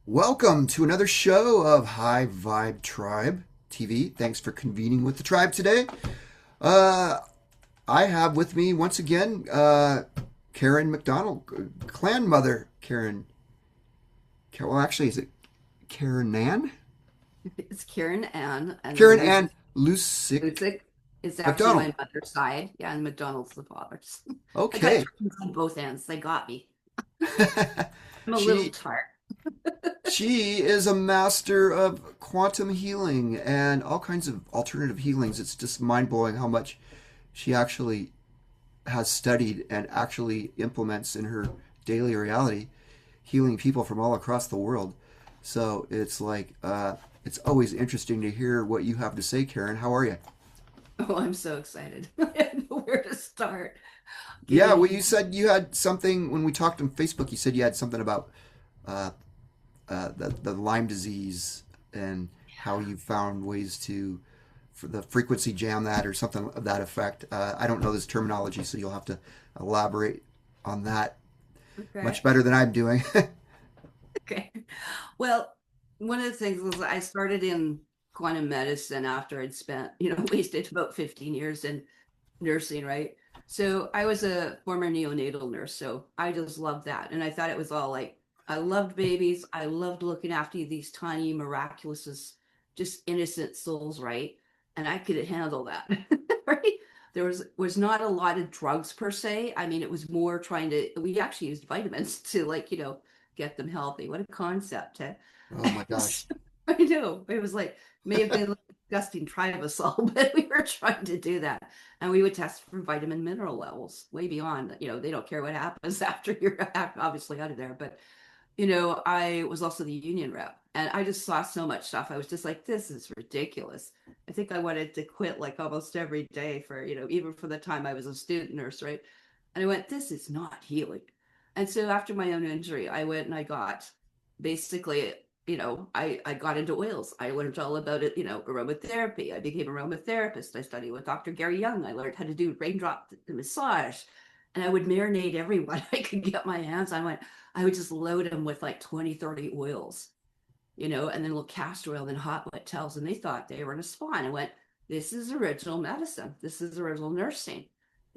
Welcome to another show of High Vibe Tribe TV. Thanks for convening with the tribe today. Uh, I have with me once again Karen McDonald, clan mother Karen. Well, actually, is it Karen Nan? It's Karen Ann, and then Karen there's Ann Lucyk Lucyk is actually McDonald. my mother's side. Yeah, and McDonald's the father's. I got Okay. twins on both ends. They got me. I'm a little she tart. she is a master of quantum healing and all kinds of alternative healings. It's just mind blowing how much she actually has studied and actually implements in her daily reality, healing people from all across the world. So it's like it's always interesting to hear what you have to say, Karen. How are you? Oh, I'm so excited. I don't know where to start. Yeah, Giving well, he you said you had something when we talked on Facebook. You said you had something about uh, the Lyme disease and how you found ways to for the frequency jam that or something of that effect. I don't know this terminology, so you'll have to elaborate on that much okay. better than I'm doing. Okay. Well, one of the things was I started in quantum medicine after I'd spent, wasted about 15 years in nursing, right? So I was a former neonatal nurse, so I just loved that. And I thought it was all like, I loved babies. I loved looking after these tiny, miraculous, just innocent souls, right? And I could handle that, right? There was not a lot of drugs per se. I mean, it was more trying to, we actually used vitamins to get them healthy. What a concept, eh? Oh my gosh. I know. It was like, may have been disgusting tribosol, but we were trying to do that. And we would test for vitamin mineral levels way beyond, they don't care what happens after you're obviously out of there. But, I was also the union rep and I just saw so much stuff. I was just like, this is ridiculous. I think I wanted to quit like almost every day for, even for the time I was a student nurse, right? And I went, this is not healing. And so after my own injury, I went and I got basically, I got into oils. I learned all about it, aromatherapy. I became a aromatherapist. I studied with Dr. Gary Young. I learned how to do raindrop massage. And I would marinate everyone I could get my hands on. I would just load them with like 20, 30 oils, and then a little castor oil, then hot wet towels. And they thought they were in a spa. And I went, this is original medicine. This is original nursing.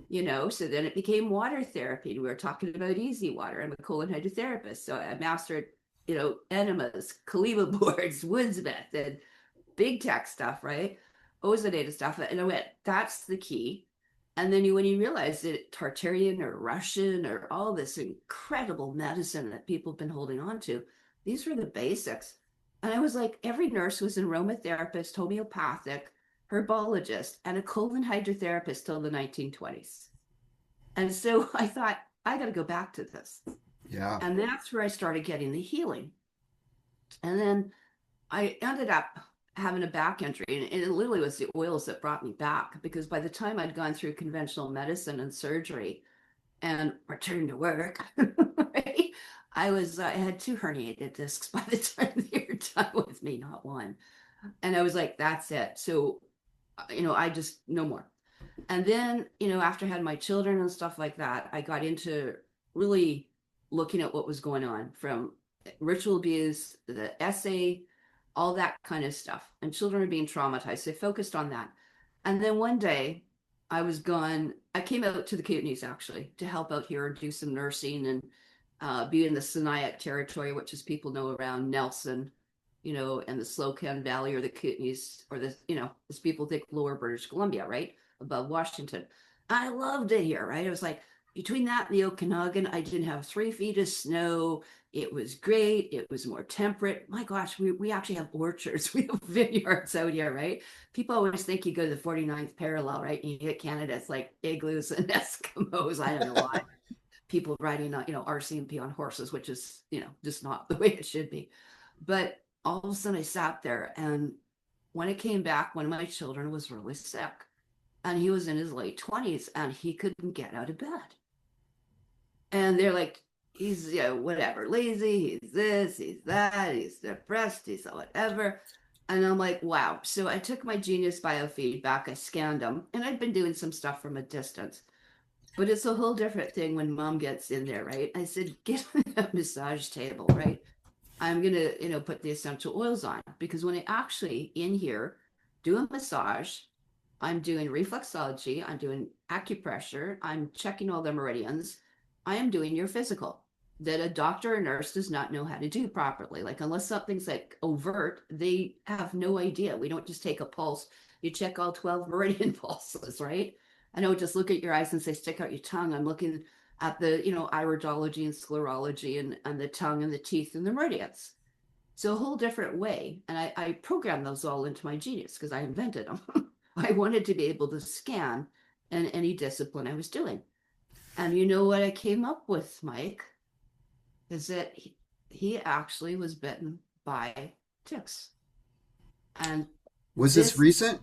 So then it became water therapy. We were talking about easy water. I'm a colon hydrotherapist. So I mastered, enemas, Kaliba boards, woodsmith, and big tech stuff, right? Ozonated stuff. And I went, that's the key. And then when you realize that Tartarian or Russian or all this incredible medicine that people have been holding on to, these were the basics. And I was like, every nurse was an aromatherapist, homeopathic, herbologist, and a colon hydrotherapist till the 1920s. And so I thought, I got to go back to this. Yeah. And that's where I started getting the healing. And then I ended up having a back injury, and it literally was the oils that brought me back because by the time I'd gone through conventional medicine and surgery and returned to work, right, I had two herniated discs by the time they were done with me, not one. And I was like, that's it. So, I just no more. And then, after I had my children and stuff like that, I got into really looking at what was going on from ritual abuse, the essay, all that kind of stuff. And children are being traumatized. So I focused on that. And then one day I was gone. I came out to the Kootenays actually to help out here and do some nursing and be in the psionic territory, which is people know around Nelson, and the Slocan Valley or the Kootenays or as people think lower British Columbia, right? Above Washington. I loved it here, right? It was like between that and the Okanagan, I didn't have 3 feet of snow. It was great. It was more temperate. My gosh, we actually have orchards. We have vineyards out here, right? People always think you go to the 49th parallel, right? And you get Canada, it's like igloos and Eskimos. I don't know why. People riding on, RCMP on horses, which is, just not the way it should be. But all of a sudden I sat there and when it came back, one of my children was really sick and he was in his late 20s and he couldn't get out of bed. And they're like, he's, whatever, lazy, he's this, he's that, he's depressed, he's whatever. And I'm like, wow. So I took my Genius biofeedback, I scanned them, and I'd been doing some stuff from a distance. But it's a whole different thing when mom gets in there, right? I said, get on that massage table, right? I'm gonna, put the essential oils on, because when I actually in here do a massage, I'm doing reflexology, I'm doing acupressure, I'm checking all the meridians, I am doing your physical that a doctor or nurse does not know how to do properly. Like, unless something's like overt, they have no idea. We don't just take a pulse. You check all 12 meridian pulses, right? I don't just look at your eyes and say, stick out your tongue. I'm looking at the, iridology and sclerology and the tongue and the teeth and the meridians. So a whole different way. And I programmed those all into my genius because I invented them. I wanted to be able to scan in any discipline I was doing. And you know what I came up with, Mike, is that he actually was bitten by ticks. And Was this this recent?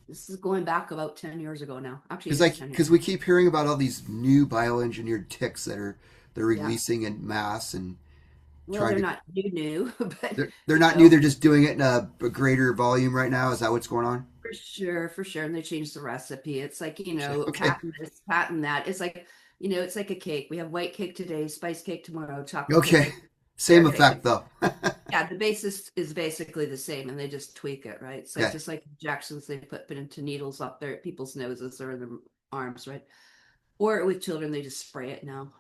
this is going back about 10 years ago now. Actually, Because it is 10 years. because we keep hearing about all these new bioengineered ticks that they're Yeah. releasing in mass and Well, trying they're to. not new, but They're you not new. know, They're just doing it in a greater volume right now. Is that what's going on? for sure, for sure. And they changed the recipe. It's like, Okay. patent this, patent that. It's like, it's like a cake. We have white cake today, spice cake tomorrow, chocolate cake Okay. the Same carrot cake. effect though. Yeah, the basis is basically the same, and they just tweak it, right? It's like Okay. just like injections they put into needles up there at people's noses or in their arms, right? Or with children, they just spray it now,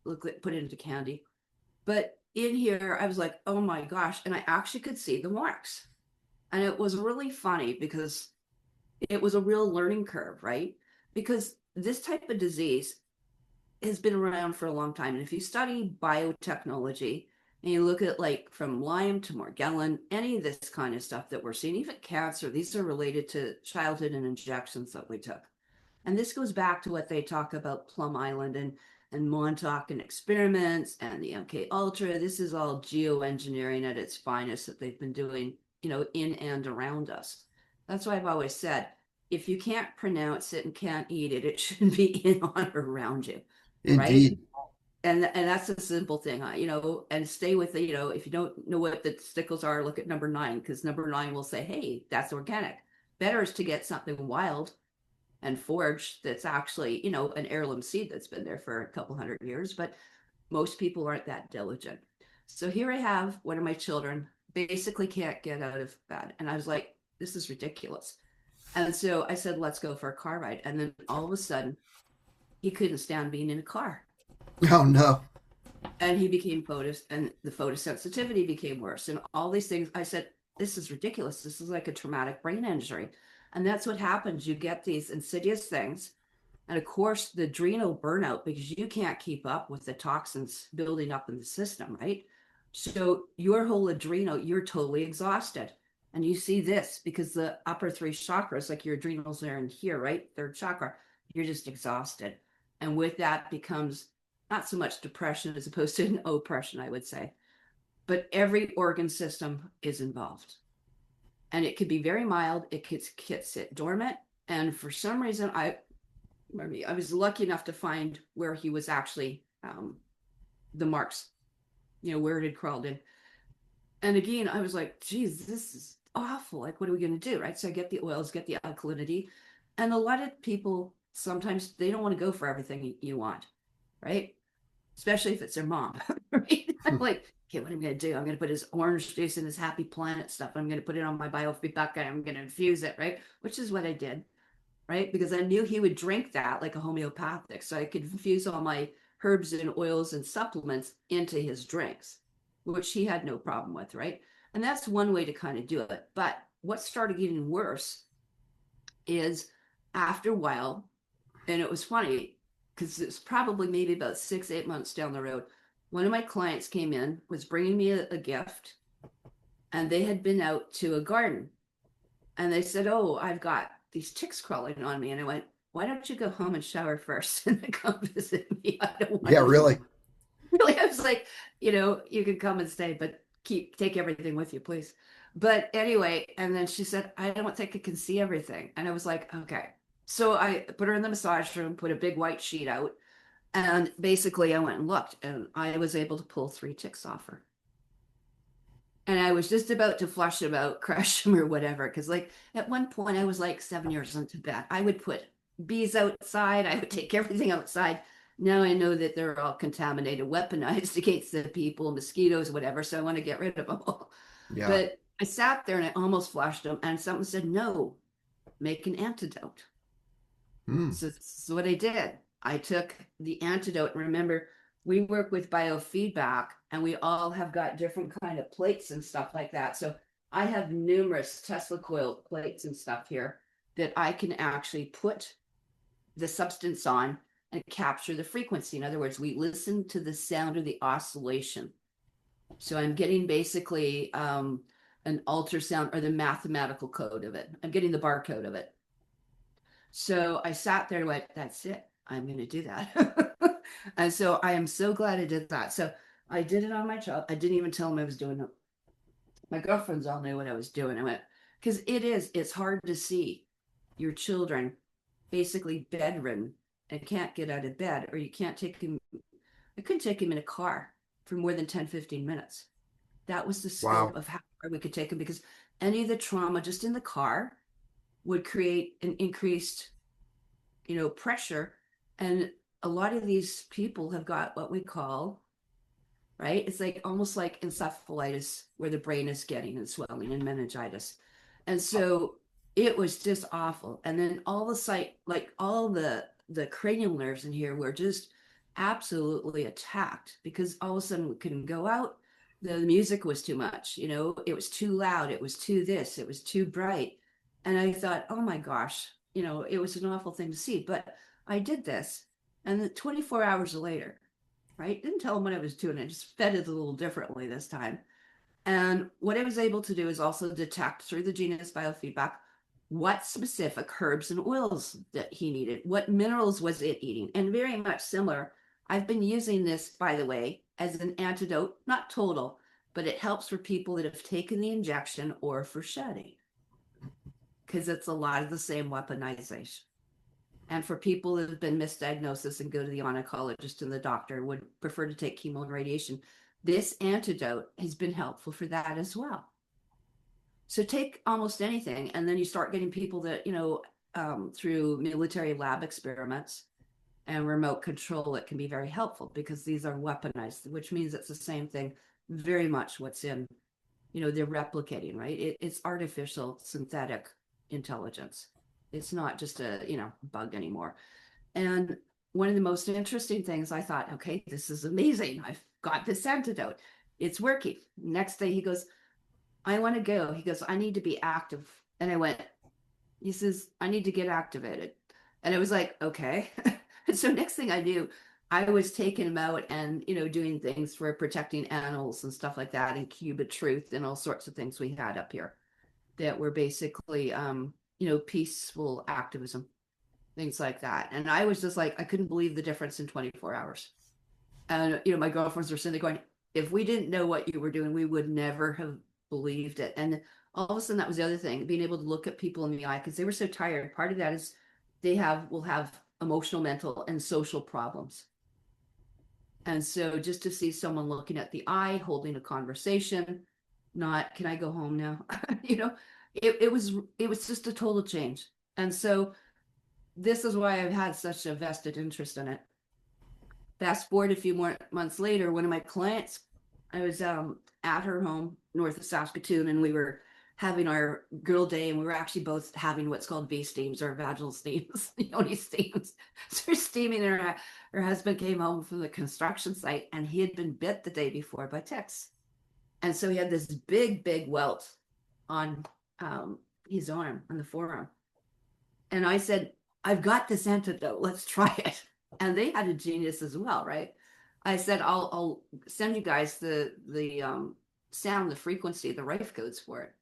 look, put it into candy. But in here, I was like, oh my gosh, and I actually could see the marks, and it was really funny because it was a real learning curve, right? Because this type of disease has been around for a long time. And if you study biotechnology and you look at like from Lyme to Morgellon, any of this kind of stuff that we're seeing, even cancer, these are related to childhood and injections that we took. And this goes back to what they talk about Plum Island and Montauk and experiments and the MK Ultra. This is all geoengineering at its finest that they've been doing, in and around us. That's why I've always said, if you can't pronounce it and can't eat it, it shouldn't be in on or around you, right? Indeed. And that's a simple thing, and stay with it. If you don't know what the stickles are, look at number 9, because number 9 will say, hey, that's organic. Better is to get something wild and foraged that's actually, an heirloom seed that's been there for a couple hundred years, but most people aren't that diligent. So here I have one of my children basically can't get out of bed. And I was like, this is ridiculous. And so I said, let's go for a car ride. And then all of a sudden, he couldn't stand being in a car. Oh no. And he became and the photosensitivity became worse. And all these things, I said, this is ridiculous. This is like a traumatic brain injury. And that's what happens. You get these insidious things. And of course, the adrenal burnout, because you can't keep up with the toxins building up in the system, right? So your whole adrenal, you're totally exhausted. And you see this because the upper 3 chakras, like your adrenals are in here, right? 3rd chakra, you're just exhausted. And with that becomes not so much depression as opposed to an oppression, I would say. But every organ system is involved. And it could be very mild, it could sit dormant. And for some reason, I was lucky enough to find where he was actually the marks, where it had crawled in. And again, I was like, geez, this is awful. Like, what are we going to do? Right. So I get the oils, get the alkalinity. And a lot of people sometimes they don't want to go for everything you want. Right. Especially if it's their mom. Right. I'm like, okay, what am I going to do? I'm going to put his orange juice and his happy planet stuff. I'm going to put it on my biofield bucket. I'm going to infuse it. Right. Which is what I did. Right. Because I knew he would drink that like a homeopathic. So I could infuse all my herbs and oils and supplements into his drinks, which he had no problem with. Right. And that's one way to kind of do it. But what started getting worse is after a while, and it was funny because it's probably maybe about 6, 8 months down the road. One of my clients came in, was bringing me a gift, and they had been out to a garden. And they said, oh, I've got these ticks crawling on me. And I went, why don't you go home and shower first and then come visit me? I don't want Yeah, anything. really. Really, I was like, you can come and stay, but take everything with you, please. But anyway, and then she said, I don't think I can see everything. And I was like, okay. So I put her in the massage room, put a big white sheet out, and basically I went and looked, and I was able to pull 3 ticks off her. And I was just about to flush them out, crush them or whatever. Because like at one point I was like 7 years into bed. I would put bees outside. I would take everything outside. Now I know that they're all contaminated, weaponized against the people, mosquitoes, whatever. So I want to get rid of them all. Yeah. But I sat there and I almost flushed them, and someone said, "No, make an antidote." Hmm. So this is what I did. I took the antidote. Remember, we work with biofeedback, and we all have got different kind of plates and stuff like that. So I have numerous Tesla coil plates and stuff here that I can actually put the substance on and capture the frequency. In other words, we listen to the sound of the oscillation. So I'm getting basically an ultrasound or the mathematical code of it. I'm getting the barcode of it. So I sat there and went, that's it. I'm going to do that. And so I am so glad I did that. So I did it on my child. I didn't even tell him I was doing it. My girlfriends all knew what I was doing. I went, because it's hard to see your children basically bedridden and can't get out of bed, or you can't take him. I couldn't take him in a car for more than 10, 15 minutes. That was the Wow. scope of how far we could take him, because any of the trauma just in the car would create an increased, pressure. And a lot of these people have got what we call, right? It's like almost like encephalitis, where the brain is getting and swelling, and meningitis. And so it was just awful. And then all the sight, like all the cranial nerves in here were just absolutely attacked, because all of a sudden we couldn't go out. The music was too much, it was too loud, it was too this, it was too bright. And I thought, oh my gosh, it was an awful thing to see. But I did this, and then 24 hours later, right? Didn't tell him what I was doing. I just fed it a little differently this time. And what I was able to do is also detect through the genus biofeedback what specific herbs and oils that he needed, what minerals was it eating, and very much similar. I've been using this, by the way, as an antidote, not total, but it helps for people that have taken the injection or for shedding, because it's a lot of the same weaponization. And for people that have been misdiagnosed and go to the oncologist and the doctor would prefer to take chemo and radiation, this antidote has been helpful for that as well. So take almost anything, and then you start getting people that, through military lab experiments and remote control, it can be very helpful, because these are weaponized, which means it's the same thing, very much what's in, they're replicating, right? It's artificial synthetic intelligence. It's not just a, bug anymore. And one of the most interesting things, I thought, okay, this is amazing. I've got this antidote. It's working. Next day he goes, I want to go. He goes, I need to be active. And I went, he says, I need to get activated. And I was like, okay. And so next thing I knew, I was taking him out and, doing things for protecting animals and stuff like that, and Cube of Truth and all sorts of things we had up here that were basically, peaceful activism, things like that. And I was just like, I couldn't believe the difference in 24 hours. And, my girlfriends were sitting there going, if we didn't know what you were doing, we would never have believed it. And all of a sudden, that was the other thing, being able to look at people in the eye, because they were so tired. Part of that is will have emotional, mental, and social problems. And so just to see someone looking at the eye, holding a conversation, not, can I go home now? It was just a total change. And so this is why I've had such a vested interest in it. Fast forward a few more months later, one of my clients, I was at her home north of Saskatoon, and we were having our girl day, and we were actually both having what's called bee steams, or vaginal steams, yoni steams. So we're steaming, and her husband came home from the construction site, and he had been bit the day before by ticks. And so he had this big, big welt on his arm, on the forearm. And I said, I've got this antidote. Let's try it. And they had a genius as well, right? I said, I'll send you guys the sound, the frequency, the rife codes for it.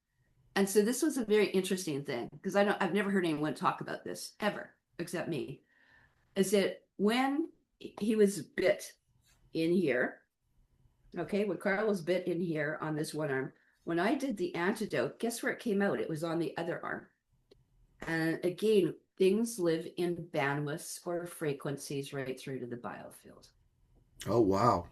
And so this was a very interesting thing, because I've never heard anyone talk about this ever, except me. Is that when he was bit in here, okay, when Carl was bit in here on this one arm, when I did the antidote, guess where it came out? It was on the other arm. And again, things live in bandwidths or frequencies right through to the biofield. Oh, wow.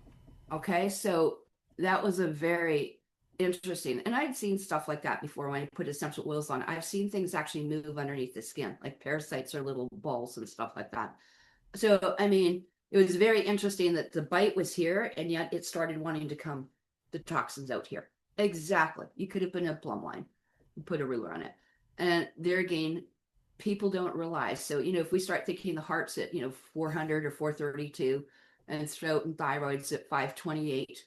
Okay, so that was a very interesting, and I'd seen stuff like that before when I put essential oils on. I've seen things actually move underneath the skin, like parasites or little balls and stuff like that. So, I mean, It was very interesting that the bite was here, and yet it started wanting to come, the toxins out here. Exactly. You could have been a plumb line and put a ruler on it. And there again, people don't realize. So, if we start thinking the heart's at, 400 or 432, and throat and thyroid's at 528,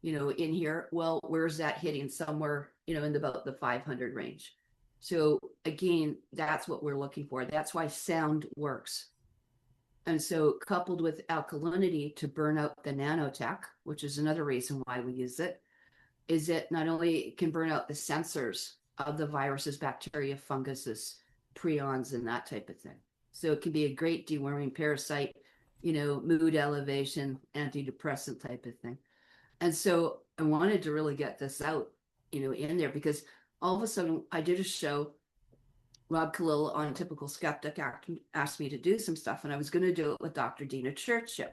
in here, well, where's that hitting? Somewhere, in about the 500 range. So again, that's what we're looking for. That's why sound works. And so coupled with alkalinity to burn out the nanotech, which is another reason why we use it, is it not only can burn out the sensors of the viruses, bacteria, funguses, prions, and that type of thing. So it can be a great deworming parasite, mood elevation, antidepressant type of thing. And so I wanted to really get this out, in there, because all of a sudden I did a show. Rob Khalil on Typical Skeptic asked me to do some stuff, and I was going to do it with Dr. Dina Churchill.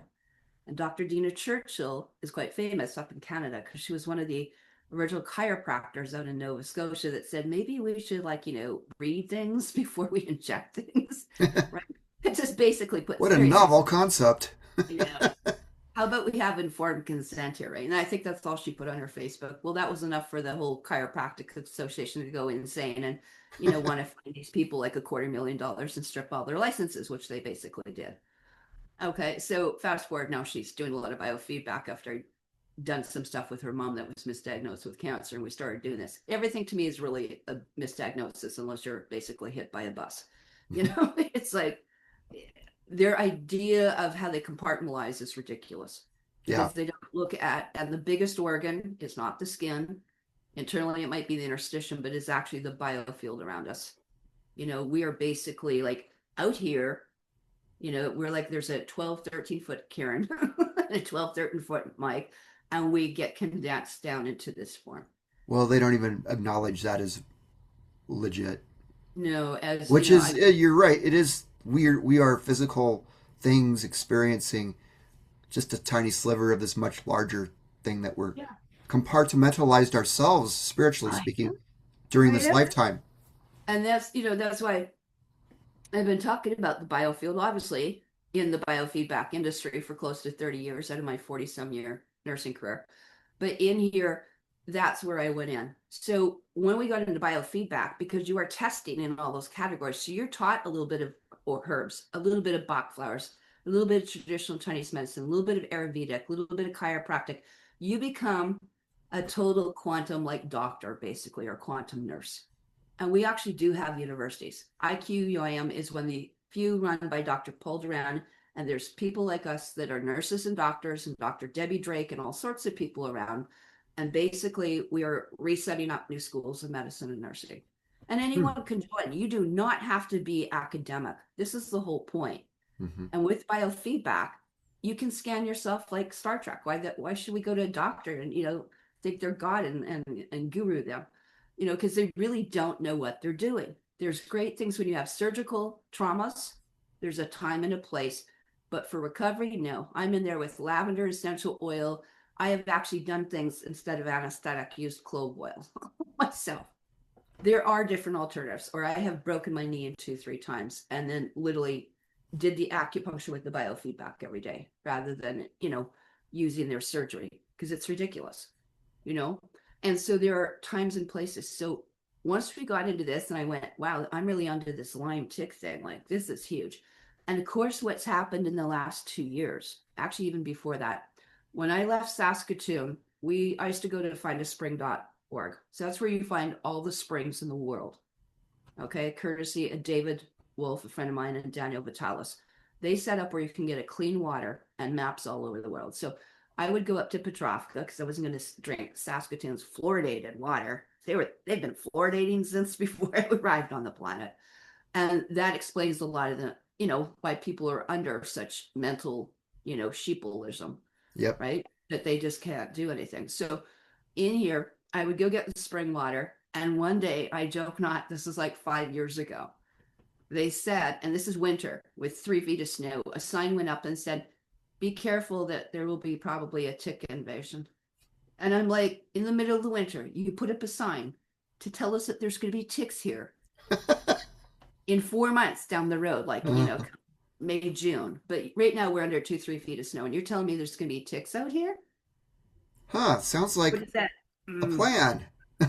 And Dr. Dina Churchill is quite famous up in Canada because she was one of the original chiropractors out in Nova Scotia that said maybe we should, read things before we inject things. Right? It just basically puts What a novel concept. Yeah. How about we have informed consent here, right? And I think that's all she put on her Facebook. Well, that was enough for the whole chiropractic association to go insane and, want to find these people like $250,000 and strip all their licenses, which they basically did. Okay, so fast forward, now she's doing a lot of biofeedback after done some stuff with her mom that was misdiagnosed with cancer, and we started doing this. Everything to me is really a misdiagnosis unless you're basically hit by a bus. It's like their idea of how they compartmentalize is ridiculous because they don't look at, and the biggest organ is not the skin. Internally, it might be the interstitium, but it's actually the biofield around us. We are basically like out here, we're like, there's a 12, 13 foot Karen, a 12, 13 foot Mike, and we get condensed down into this form. Well, they don't even acknowledge that as legit. No, as Which is, you're right. It is weird. We are physical things experiencing just a tiny sliver of this much larger thing that we're compartmentalized ourselves, spiritually speaking, during this lifetime. And that's why I've been talking about the biofield, obviously, in the biofeedback industry for close to 30 years out of my 40-some year nursing career. But in here, that's where I went in. So when we got into biofeedback, because you are testing in all those categories, so you're taught a little bit of herbs, a little bit of Bach flowers, a little bit of traditional Chinese medicine, a little bit of Ayurvedic, a little bit of chiropractic. You become a total quantum like doctor, basically, or quantum nurse. And we actually do have universities. IQUIM is one of the few run by Dr. Paul Duran, and there's people like us that are nurses and doctors, and Dr. Debbie Drake and all sorts of people around. And basically, we are resetting up new schools of medicine and nursing. And anyone can join. You do not have to be academic. This is the whole point. And with biofeedback, you can scan yourself like Star Trek. Why should we go to a doctor and, think they're God and guru them? Because they really don't know what they're doing. There's great things when you have surgical traumas. There's a time and a place. But for recovery, no. I'm in there with lavender essential oil. I have actually done things instead of anesthetic, used clove oil myself. There are different alternatives. Or I have broken my knee in 2-3 times and then literally did the acupuncture with the biofeedback every day rather than, using their surgery because it's ridiculous, And so there are times and places. So once we got into this and I went, wow, I'm really onto this Lyme tick thing. Like, this is huge. And of course, what's happened in the last 2 years, actually, even before that, when I left Saskatoon, I used to go to findaspring.org. So that's where you find all the springs in the world. Okay. Courtesy of David Wolf, a friend of mine, and Daniel Vitalis. They set up where you can get a clean water and maps all over the world. So I would go up to Petrovka because I wasn't going to drink Saskatoon's fluoridated water. They've been fluoridating since before I arrived on the planet. And that explains a lot of the, why people are under such mental, sheepleism. Yep. Right? That they just can't do anything. So in here, I would go get the spring water. And one day, I joke not, this is like 5 years ago, they said, and this is winter with 3 feet of snow, a sign went up and said, be careful that there will be probably a tick invasion. And I'm like, in the middle of the winter, you put up a sign to tell us that there's going to be ticks here in 4 months down the road. Like, May, June. But right now we're under 2, 3 feet of snow, and you're telling me there's going to be ticks out here? Huh, sounds What like is that? a Mm, plan.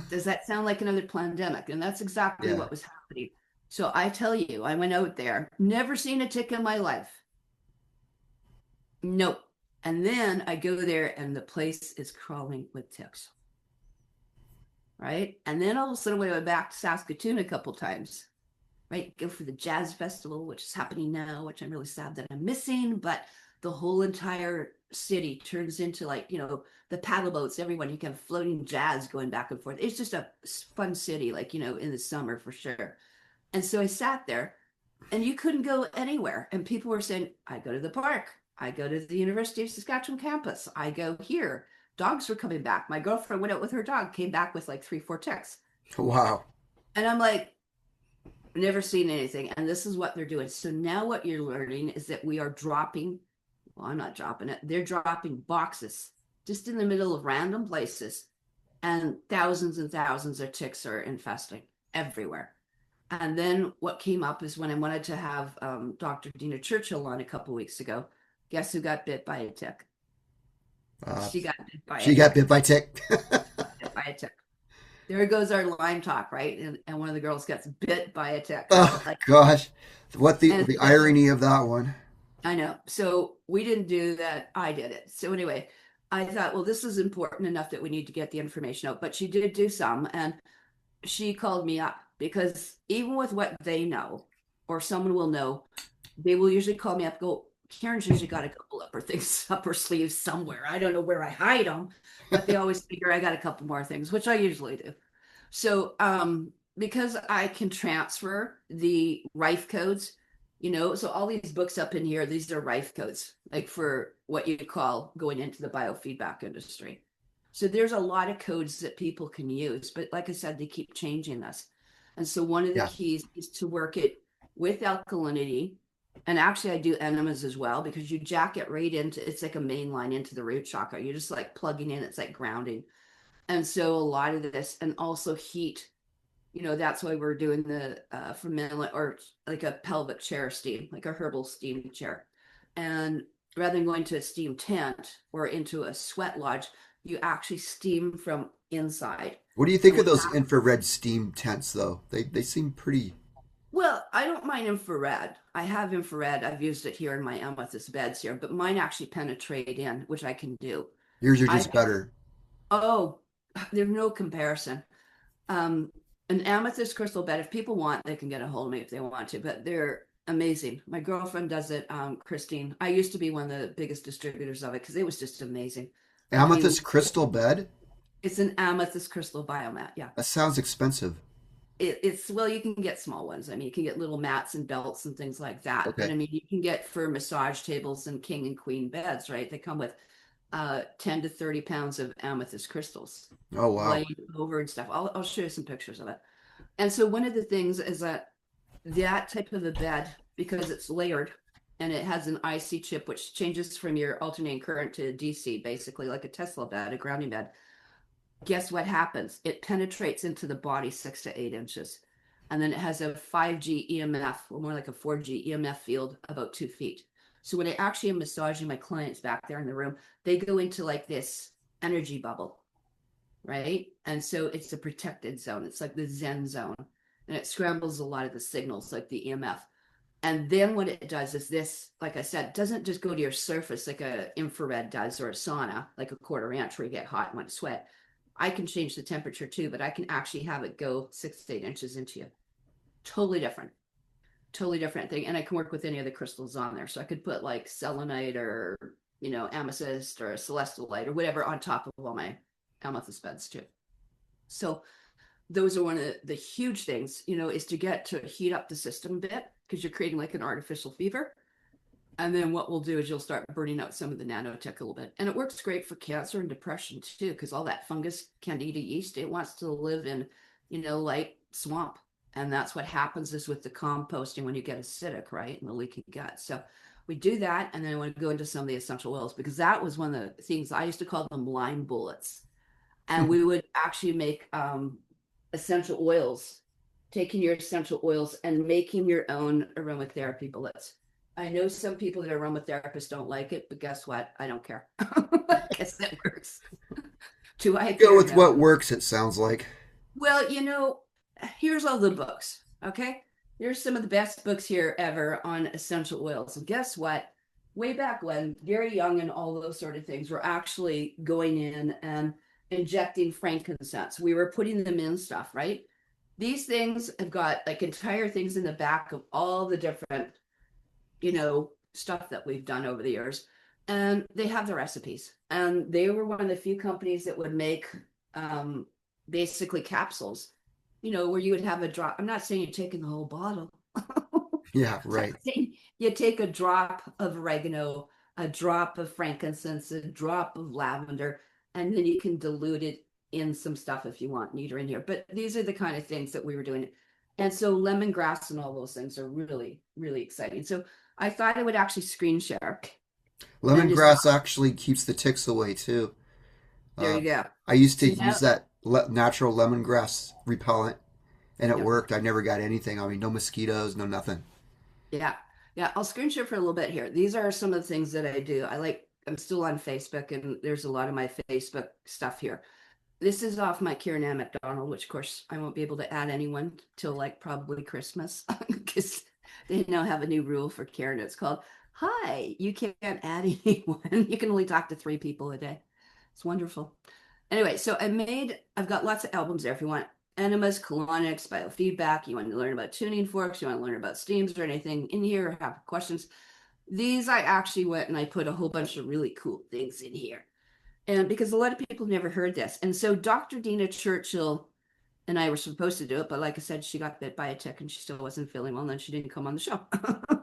does that sound like another pandemic? And that's exactly Yeah. what was happening. So I tell you, I went out there, never seen a tick in my life. Nope. And then I go there and the place is crawling with ticks. Right. And then all of a sudden we went back to Saskatoon a couple times. Right. Go for the jazz festival, which is happening now, which I'm really sad that I'm missing. But the whole entire city turns into like, the paddle boats, everyone, you can have floating jazz going back and forth. It's just a fun city, like, in the summer for sure. And so I sat there and you couldn't go anywhere. And people were saying, I go to the park. I go to the University of Saskatchewan campus. I go here. Dogs were coming back. My girlfriend went out with her dog, came back with like 3, 4 ticks. Wow. And I'm like, never seen anything. And this is what they're doing. So now what you're learning is that we are dropping, well, I'm not dropping it. They're dropping boxes just in the middle of random places. And thousands of ticks are infesting everywhere. And then what came up is when I wanted to have Dr. Dina Churchill on a couple weeks ago. Guess who got bit by a tick? Uh, She got bit by a she got tick. bit by tick. Bit by a tick. There goes our Lyme talk, right? And one of the girls gets bit by a tick. Oh Like, gosh, what the and the so irony of that one. I know. So we didn't do that. I did it. So anyway, I thought, well, this is important enough that we need to get the information out. But she did do some, and she called me up because even with what they know, or someone will know, they will usually call me up, go, Karen's usually got a couple upper things up her sleeves somewhere. I don't know where I hide them, but they always figure I got a couple more things, which I usually do. So, because I can transfer the Rife codes, so all these books up in here, these are Rife codes, like for what you call going into the biofeedback industry. So there's a lot of codes that people can use, but like I said, they keep changing this. And so one of the Yeah. keys is to work it with alkalinity. And actually, I do enemas as well because you jack it right into it's like a main line into the root chakra. You're just like plugging in, it's like grounding. And so a lot of this, and also heat, that's why we're doing the ferment or like a pelvic chair steam, like a herbal steam chair. And rather than going to a steam tent or into a sweat lodge, you actually steam from inside. What do you And think of those infrared steam tents, though? They seem pretty. well, I don't mind infrared. I have infrared. I've used it here in my amethyst beds here, but mine actually penetrate in, which I can do. Yours are I just better. oh, there's no comparison. Um, an amethyst crystal bed, if people want, they can get a hold of me if they want to, but they're amazing. My girlfriend does it, Christine. I used to be one of the biggest distributors of it because it was just amazing. I mean, Amethyst crystal bed? it's an amethyst crystal biomat. Yeah. That sounds expensive. It's well, you can get small ones. I mean, you can get little mats and belts and things like that. But Okay. I mean, you can get for massage tables and king and queen beds, right? They come with 10 to 30 pounds of amethyst crystals Oh wow. laying over and stuff. I'll show you some pictures of it. And so one of the things is that type of a bed, because it's layered and it has an IC chip, which changes from your alternating current to DC, basically like a Tesla bed, a grounding bed. Guess what happens? It penetrates into the body 6 to 8 inches. And then it has a 5G EMF, or more like a 4G EMF field about 2 feet. So when I actually am massaging my clients back there in the room, they go into like this energy bubble, right? And so it's a protected zone. It's like the Zen zone. And it scrambles a lot of the signals, like the EMF. And then what it does is this, like I said, doesn't just go to your surface like a infrared does or a sauna, like a 1/4 inch where you get hot and want to sweat. I can change the temperature too, but I can actually have it go 6 to 8 inches into you. Totally different. Totally different thing. And I can work with any of the crystals on there. So I could put like selenite or, amethyst or celestite or whatever on top of all my amethyst beds too. So those are one of the huge things, is to get to heat up the system a bit because you're creating like an artificial fever. And then what we'll do is you'll start burning out some of the nanotech a little bit. And it works great for cancer and depression too, because all that fungus, candida yeast, it wants to live in, like swamp. And that's what happens is with the composting when you get acidic, right? And the leaky gut. So we do that. And then I want to go into some of the essential oils because that was one of the things I used to call them Lyme bullets. And we would actually make essential oils, taking your essential oils and making your own aromatherapy bullets. I know some people that are aromatherapists don't like it, but guess what? I don't care. I guess that works. Do I Go care? with No. what works, it sounds like. Well, here's all the books. Okay. Here's some of the best books here ever on essential oils. And guess what? Way back when, Gary Young and all those sort of things were actually going in and injecting frankincense. We were putting them in stuff, right? These things have got like entire things in the back of all the different, stuff that we've done over the years. And they have the recipes. And they were one of the few companies that would make um, basically capsules, where you would have a drop. I'm not saying you're taking the whole bottle. Yeah, right. You take a drop of oregano, a drop of frankincense, a drop of lavender, and then you can dilute it in some stuff if you want, neater in here. But these are the kind of things that we were doing. And so lemongrass and all those things are really, really exciting. So I thought I would actually screen share and just Lemongrass actually keeps the ticks away too. there Uh, you go. I used to So use now, that natural lemongrass repellent, and it yep. worked. I never got anything. I mean, no mosquitoes, no nothing. Yeah. Yeah. I'll screen share for a little bit here. These are some of the things that I do. I'm still on Facebook and there's a lot of my Facebook stuff here. This is off my Kieran and MacDonald, which of course I won't be able to add anyone till like probably Christmas because they now have a new rule for Kieran. It's called, hi, you can't add anyone. You can only talk to 3 people a day. It's wonderful. Anyway, so I've got lots of albums there if you want enemas, colonics, biofeedback, you want to learn about tuning forks, you want to learn about steams or anything in here, have questions. These I actually went and I put a whole bunch of really cool things in here. And because a lot of people have never heard this. And so Dr. Dina Churchill and I were supposed to do it, but like I said, she got bit by a tick and she still wasn't feeling well, and then she didn't come on the show.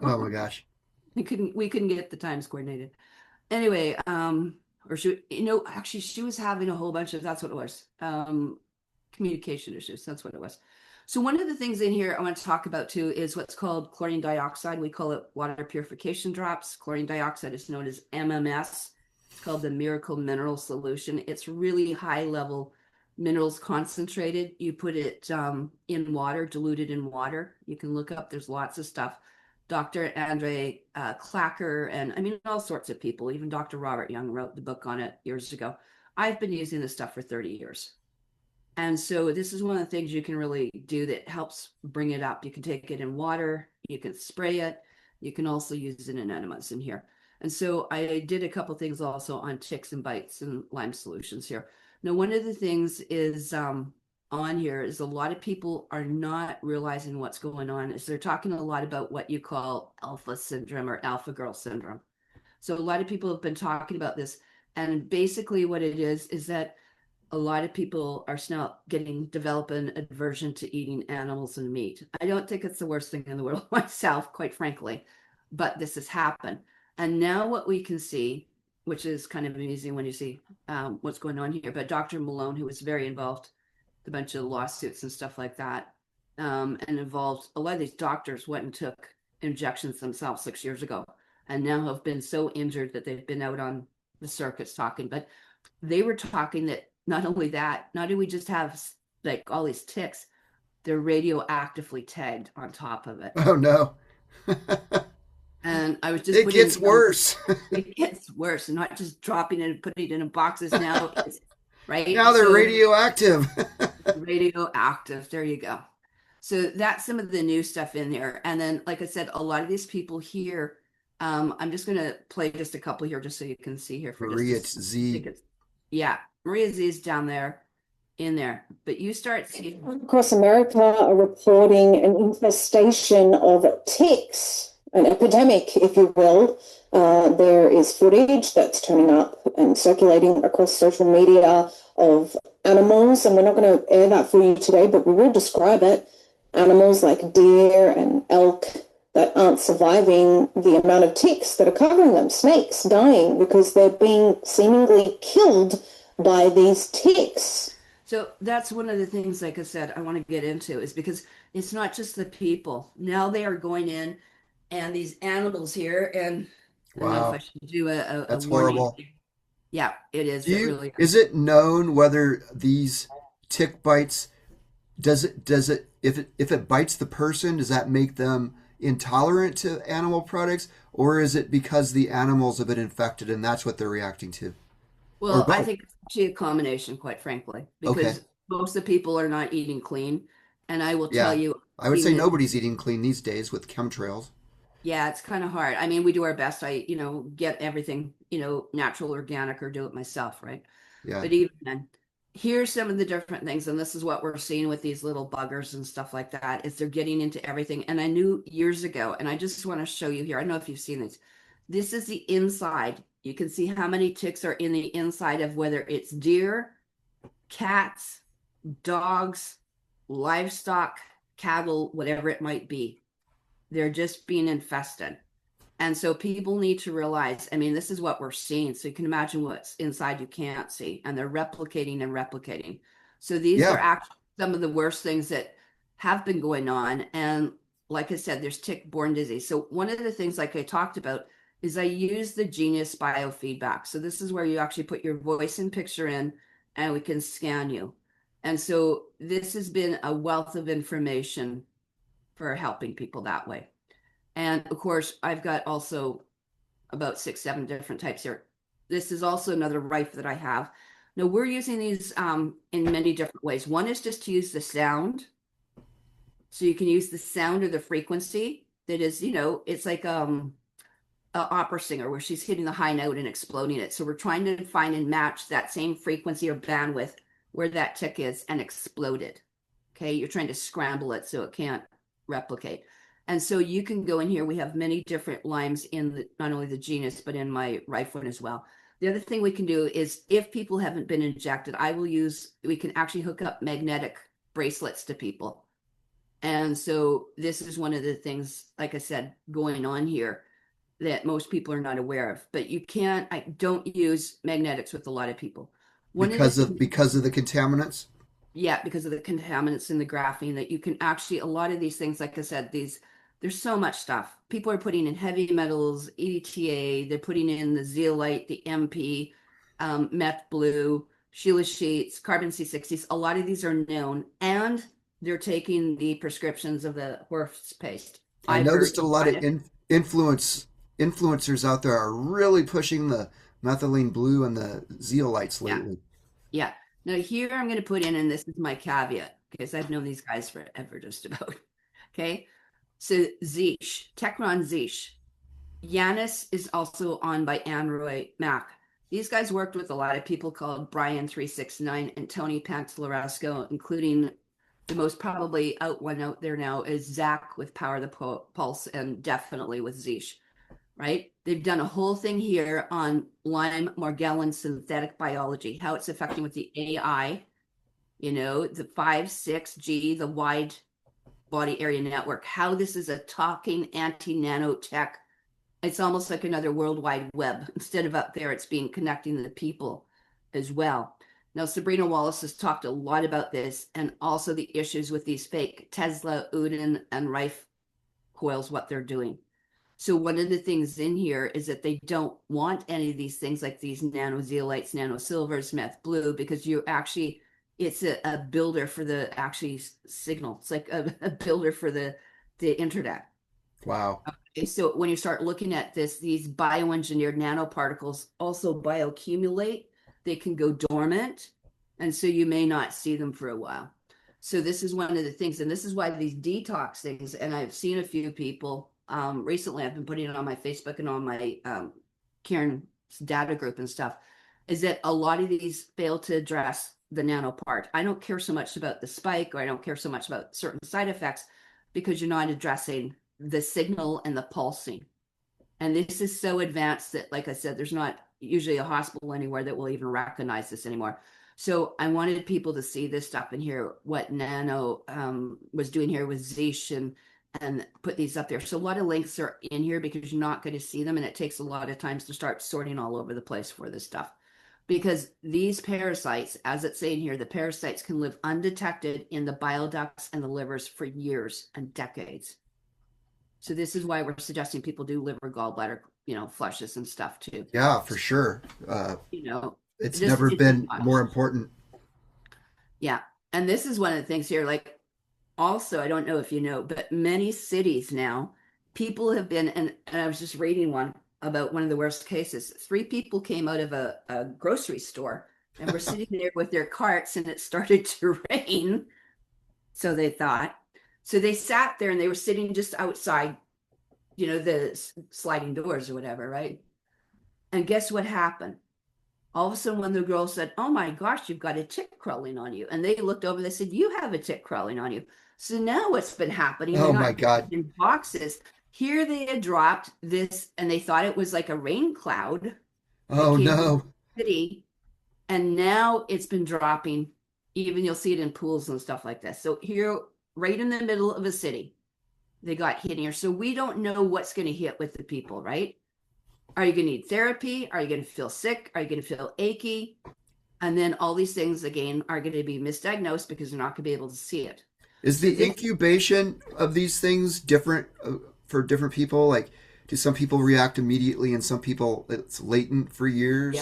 Oh my gosh. we couldn't get the times coordinated. Anyway, or actually she was having a whole bunch of, that's what it was. Communication issues. That's what it was. So one of the things in here I want to talk about too is what's called chlorine dioxide. We call it water purification drops. Chlorine dioxide is known as MMS. It's called the miracle mineral solution. It's really high level minerals concentrated. You put it in water, diluted in water. You can look up, there's lots of stuff. Dr. Andre Clacker, and I mean, all sorts of people, even Dr. Robert Young wrote the book on it years ago. I've been using this stuff for 30 years. And so this is one of the things you can really do that helps bring it up. You can take it in water, you can spray it, you can also use it in enemas in here. And so I did a couple things also on ticks and bites and Lyme solutions here. Now, one of the things is on here is a lot of people are not realizing what's going on, is they're talking a lot about what you call alpha syndrome or alpha girl syndrome. So a lot of people have been talking about this. And basically what it is that a lot of people are now developing aversion to eating animals and meat. I don't think it's the worst thing in the world myself, quite frankly, but this has happened. And now what we can see, which is kind of amazing when you see what's going on here, but Dr. Malone, who was very involved, a bunch of lawsuits and stuff like that, and involved, a lot of these doctors went and took injections themselves 6 years ago and now have been so injured that they've been out on the circuits talking. But they were talking that not only that, not do we just have like all these ticks, they're radioactively tagged on top of it. Oh no. And I was just It putting gets worse. it gets worse, and not just dropping it and putting it in boxes now, right? Now they're So radioactive. radioactive, there you go. So that's some of the new stuff in there. And then, like I said, a lot of these people here, I'm just going to play just a couple here just so you can see here for Maria just Z. yeah, Maria Z's down there in there. But you start seeing across America are reporting an infestation of ticks, an epidemic, if you will. There is footage that's turning up and circulating across social media of animals, and we're not going to air that for you today, but we will describe it. Animals like deer and elk that aren't surviving the amount of ticks that are covering them, snakes dying because they're being seemingly killed by these ticks. So that's one of the things, like I said, I want to get into is because it's not just the people. Now they are going in and these animals here, and I don't know if I Wow. should do a That's warning. horrible. Yeah, it is. It really Is it known whether these tick bites, if it bites the person, does that make them intolerant to animal products, or is it because the animals have been infected and that's what they're reacting to? Or Well, I both? think it's actually a combination, quite frankly, Okay. because most of the people are not eating clean. And I will tell Yeah. you, I would seen say this. nobody's eating clean these days with chemtrails. Yeah, it's kind of hard. I mean, we do our best. Get everything, natural, organic, or do it myself, right? Yeah. But even then, here's some of the different things, and this is what we're seeing with these little buggers and stuff like that, is they're getting into everything. And I knew years ago, and I just want to show you here. I don't know if you've seen this. This is the inside. You can see how many ticks are in the inside of whether it's deer, cats, dogs, livestock, cattle, whatever it might be. They're just being infested. And so people need to realize, I mean, this is what we're seeing. So you can imagine what's inside you can't see, and they're replicating and replicating. So these are Yeah. actually some of the worst things that have been going on. And like I said, there's tick-borne disease. So one of the things, like I talked about, is I use the genius biofeedback. So this is where you actually put your voice and picture in, and we can scan you. And so this has been a wealth of information for helping people that way. And of course, I've got also about 6, 7 different types here. This is also another rife that I have. Now we're using these in many different ways. One is just to use the sound. So you can use the sound or the frequency that is, it's like an opera singer where she's hitting the high note and exploding it. So we're trying to find and match that same frequency or bandwidth where that tick is and explode it. Okay, you're trying to scramble it so it can't replicate. And so you can go in here. We have many different limes in not only the genus, but in my rife one as well. The other thing we can do is if people haven't been injected, we can actually hook up magnetic bracelets to people. And so this is one of the things, like I said, going on here that most people are not aware of. But I don't use magnetics with a lot of people. One of the things Because of the contaminants? Yeah, because of the contaminants in the graphene that you can actually, a lot of these things, like I said, there's so much stuff. People are putting in heavy metals, EDTA, they're putting in the zeolite, the MP, meth blue, Sheila sheets, carbon C60s. A lot of these are known, and they're taking the prescriptions of the horse paste. I noticed a lot of Ivory, influencers out there are really pushing the methylene blue and the zeolites yeah, lately. yeah. Now here I'm going to put in, and this is my caveat, because I've known these guys forever, just about. Okay. So Zeesh, Techron Zeesh. Yanis is also on by Anroy Mack. These guys worked with a lot of people called Brian 369 and Tony Pantalleresco, including the most probably one out there now is Zach with Power the Pulse, and definitely with Zeesh, right? They've done a whole thing here on Lyme Morgellon synthetic biology, how it's affecting with the AI, the 5-6G, the wide body area network, how this is a talking anti-nanotech. It's almost like another world wide web. Instead of up there, it's being connecting the people as well. Now, Sabrina Wallace has talked a lot about this, and also the issues with these fake Tesla, Udin, and Rife coils, what they're doing. So one of the things in here is that they don't want any of these things like these nano zeolites, nano silvers, meth blue, because it's a builder for the actually signal. It's like a builder for the internet. Wow. Okay, so when you start looking at these bioengineered nanoparticles also bioaccumulate. They can go dormant, and so you may not see them for a while. So this is one of the things, and this is why these detox things, and I've seen a few people recently, I've been putting it on my Facebook and on my Karen's data group and stuff, is that a lot of these fail to address the nano part. I don't care so much about the spike, or I don't care so much about certain side effects, because you're not addressing the signal and the pulsing. And this is so advanced that, like I said, there's not usually a hospital anywhere that will even recognize this anymore. So I wanted people to see this stuff and hear what Nano was doing here with Zeesh and put these up there. So a lot of links are in here because you're not going to see them, and it takes a lot of times to start sorting all over the place for this stuff. Because these parasites, as it's saying here, the parasites can live undetected in the bile ducts and the livers for years and decades. So this is why we're suggesting people do liver, gallbladder, flushes and stuff too. Yeah, for sure. You know, It's just never it's been much. more important. Yeah. And this is one of the things here, like also, I don't know if you know, but many cities now people have been, and I was just reading one about one of the worst cases. 3 people came out of a grocery store and were sitting there with their carts, and it started to rain. So they thought. So they sat there and they were sitting just outside, the sliding doors or whatever, right? And guess what happened? All of a sudden, when the girl said, "Oh my gosh, you've got a tick crawling on you," and they looked over, they said, "You have a tick crawling on you." So now what's been happening? They're Oh my not God. in boxes. Here they had dropped this, and they thought it was like a rain cloud that Oh came from no. the city, and now it's been dropping. Even you'll see it in pools and stuff like this. So here, right in the middle of a city, they got hit here. So we don't know what's going to hit with the people, right? Are you going to need therapy? Are you going to feel sick? Are you going to feel achy? And then all these things, again, are going to be misdiagnosed because they're not going to be able to see it. Is So the this, incubation of these things different for different people? Like, do some people react immediately and some people it's latent for yeah, years?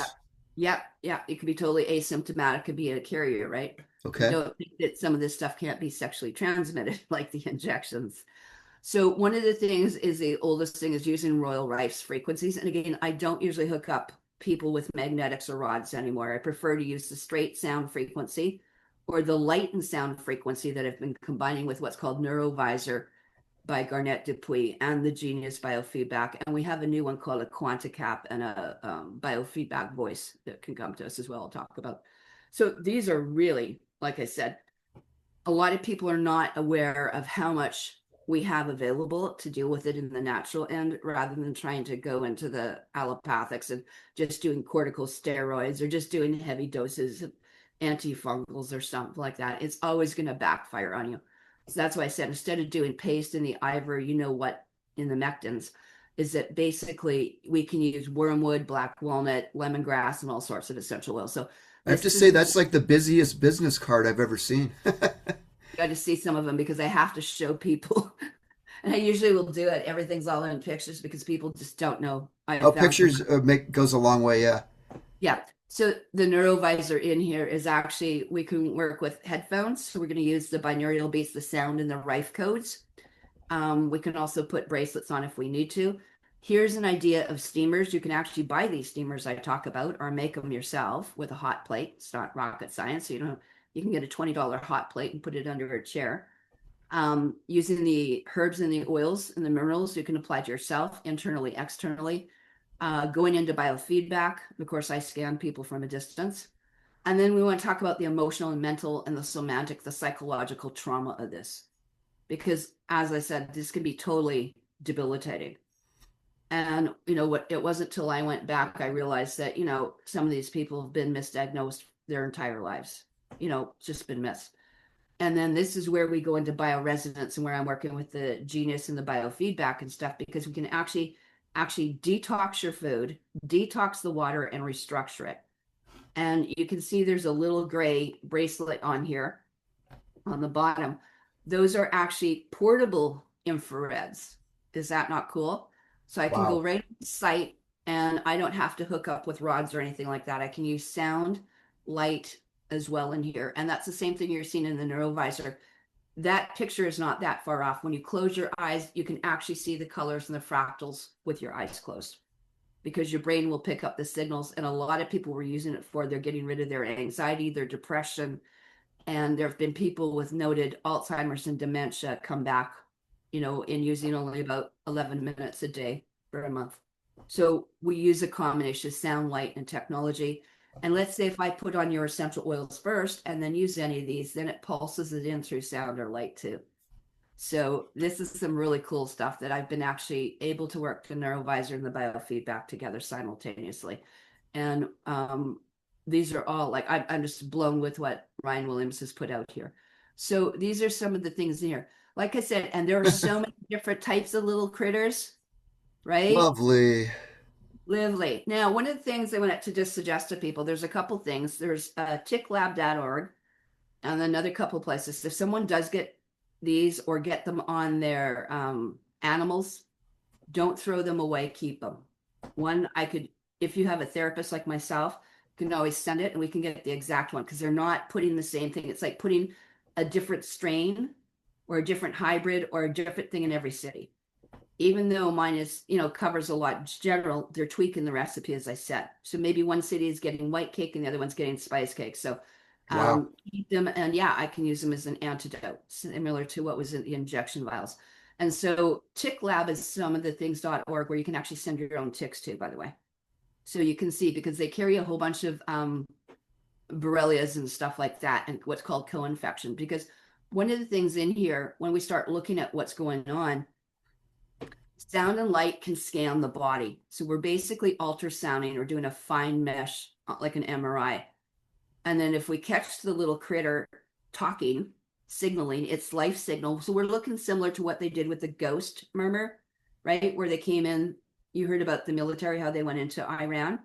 yeah. It could be totally asymptomatic, could be a carrier, right? Okay. Don't think that some of this stuff can't be sexually transmitted, like the injections. So one of the things is the oldest thing is using Royal Rife's frequencies. And again, I don't usually hook up people with magnetics or rods anymore. I prefer to use the straight sound frequency or the light and sound frequency that I've been combining with what's called Neurovisor by Garnet Dupuis and the Genius Biofeedback. And we have a new one called a QuantiCap and a biofeedback voice that can come to us as well. I'll talk about. So these are really, like I said, a lot of people are not aware of how much we have available to deal with it in the natural end rather than trying to go into the allopathics and just doing corticosteroids or just doing heavy doses of antifungals or something like that. It's always going to backfire on you. So that's why I said instead of doing paste in the ivory, in the mectins, is that basically we can use wormwood, black walnut, lemongrass, and all sorts of essential oils. So I have to this say is that's like the busiest business card I've ever seen. got to see some of them because I have to show people. And I usually will do it. Everything's all in pictures because people just don't know. I Oh, found some. pictures make goes a long way. Yeah. Yeah. So the neurovisor in here is actually, we can work with headphones. So we're going to use the binaural beats, the sound and the Rife codes. We can also put bracelets on if we need to. Here's an idea of steamers. You can actually buy these steamers I talk about or make them yourself with a hot plate. It's not rocket science. You can get a $20 hot plate and put it under a chair. Using the herbs and the oils and the minerals you can apply to yourself internally, externally. Going into biofeedback, of course, I scan people from a distance. And then we want to talk about the emotional and mental and the somatic, the psychological trauma of this. Because as I said, this can be totally debilitating. And what, it wasn't till I went back, I realized that, some of these people have been misdiagnosed their entire lives, just been missed. And then this is where we go into bioresonance and where I'm working with the genius and the biofeedback and stuff, because we can actually detox your food, detox the water, and restructure it. And you can see there's a little gray bracelet on here on the bottom. Those are actually portable infrareds. Is that not cool? So I can go Wow. right on the site and I don't have to hook up with rods or anything like that. I can use sound, light as well in here. And that's the same thing you're seeing in the neurovisor. That picture is not that far off. When you close your eyes, you can actually see the colors and the fractals with your eyes closed because your brain will pick up the signals. And a lot of people were using it they're getting rid of their anxiety, their depression. And there have been people with noted Alzheimer's and dementia come back, in using only about 11 minutes a day for a month. So we use a combination of sound, light, and technology. And let's say if I put on your essential oils first and then use any of these, then it pulses it in through sound or light too. So this is some really cool stuff that I've been actually able to work the neurovisor and the biofeedback together simultaneously. And these are all like, I'm just blown with what Ryan Williams has put out here. So these are some of the things in here. Like I said, and there are so many different types of little critters, right? Lovely. Lively. Now, one of the things I wanted to just suggest to people, there's a couple things. There's ticklab.org and another couple places. If someone does get these or get them on their animals, don't throw them away, keep them. One, if you have a therapist like myself, you can always send it and we can get the exact one because they're not putting the same thing. It's like putting a different strain or a different hybrid or a different thing in every city. even though mine is, covers a lot in general, they're tweaking the recipe, as I said. So maybe one city is getting white cake and the other one's getting spice cake. So Wow. eat them, and yeah, I can use them as an antidote, similar to what was in the injection vials. And so Tick Lab is some of the things.org where you can actually send your own ticks to, by the way. So you can see, because they carry a whole bunch of Borrelias and stuff like that, and what's called co-infection. Because one of the things in here, when we start looking at what's going on, sound and light can scan the body. So we're basically ultrasounding or doing a fine mesh, like an MRI. And then if we catch the little critter talking, signaling its life signal. So we're looking similar to what they did with the ghost murmur, right? Where they came in, you heard about the military, how they went into Iran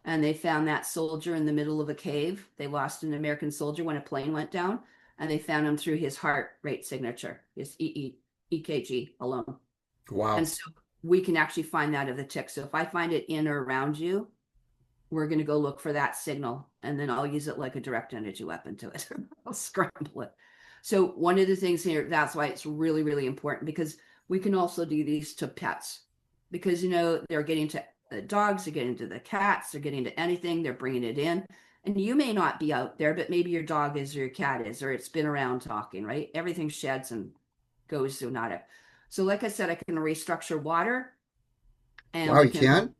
and they found that soldier in the middle of a cave. They lost an American soldier when a plane went down, and they found him through his heart rate signature, his EKG alone. Wow. And so we can actually find that of the tick. So if I find it in or around you, we're going to go look for that signal, and then I'll use it like a direct energy weapon to it. I'll scramble it. So one of the things here, that's why it's really, really important, because we can also do these to pets, because, they're getting to the dogs, they're getting to the cats, they're getting to anything, they're bringing it in. And you may not be out there, but maybe your dog is or your cat is, or it's been around talking, right? Everything sheds and goes to not it. So like I said, I can restructure water, and Wow, we you can, can?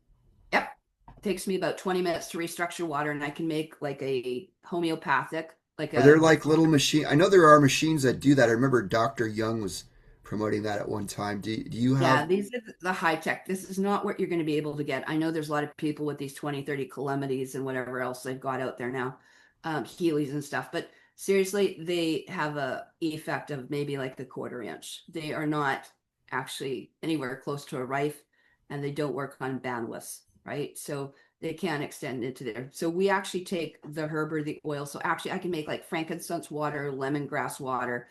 yep, it takes me about 20 minutes to restructure water, and I can make like a homeopathic, like Are there a, like little machine? I know there are machines that do that. I remember Dr. Young was promoting that at one time. Do you yeah, have? these are the high tech. This is not what you're going to be able to get. I know there's a lot of people with these 20, 30 calamities and whatever else they've got out there now, Heelys and stuff. But seriously, they have a effect of maybe like a quarter inch. They are not actually anywhere close to a rife, and they don't work on bandwidths, right? So they can extend into there. So we actually take the herb or the oil. So actually, I can make like frankincense water, lemongrass water,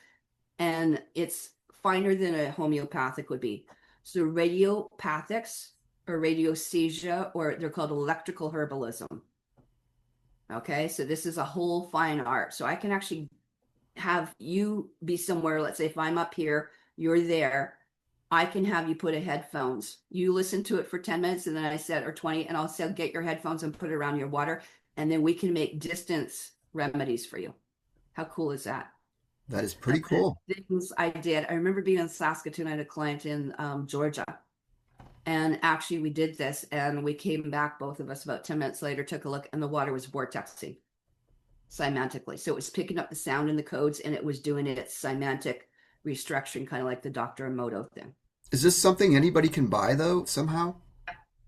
and it's finer than a homeopathic would be. So radiopathics or radiesthesia, or they're called electrical herbalism. Okay, so this is a whole fine art. So I can actually have you be somewhere. Let's say if I'm up here, you're there. I can have you put a headphones. You listen to it for 10 minutes, and then I said, or 20, and I'll say, get your headphones and put it around your water. And then we can make distance remedies for you. How cool is that? That is pretty And cool. things I did. I remember being in Saskatoon. I had a client in Georgia. And actually, we did this, and we came back, both of us, about 10 minutes later, took a look, and the water was vortexing semantically. So it was picking up the sound in the codes, and it was doing it semantic restructuring, kind of like the Dr. Emoto thing. Is this something anybody can buy though, somehow?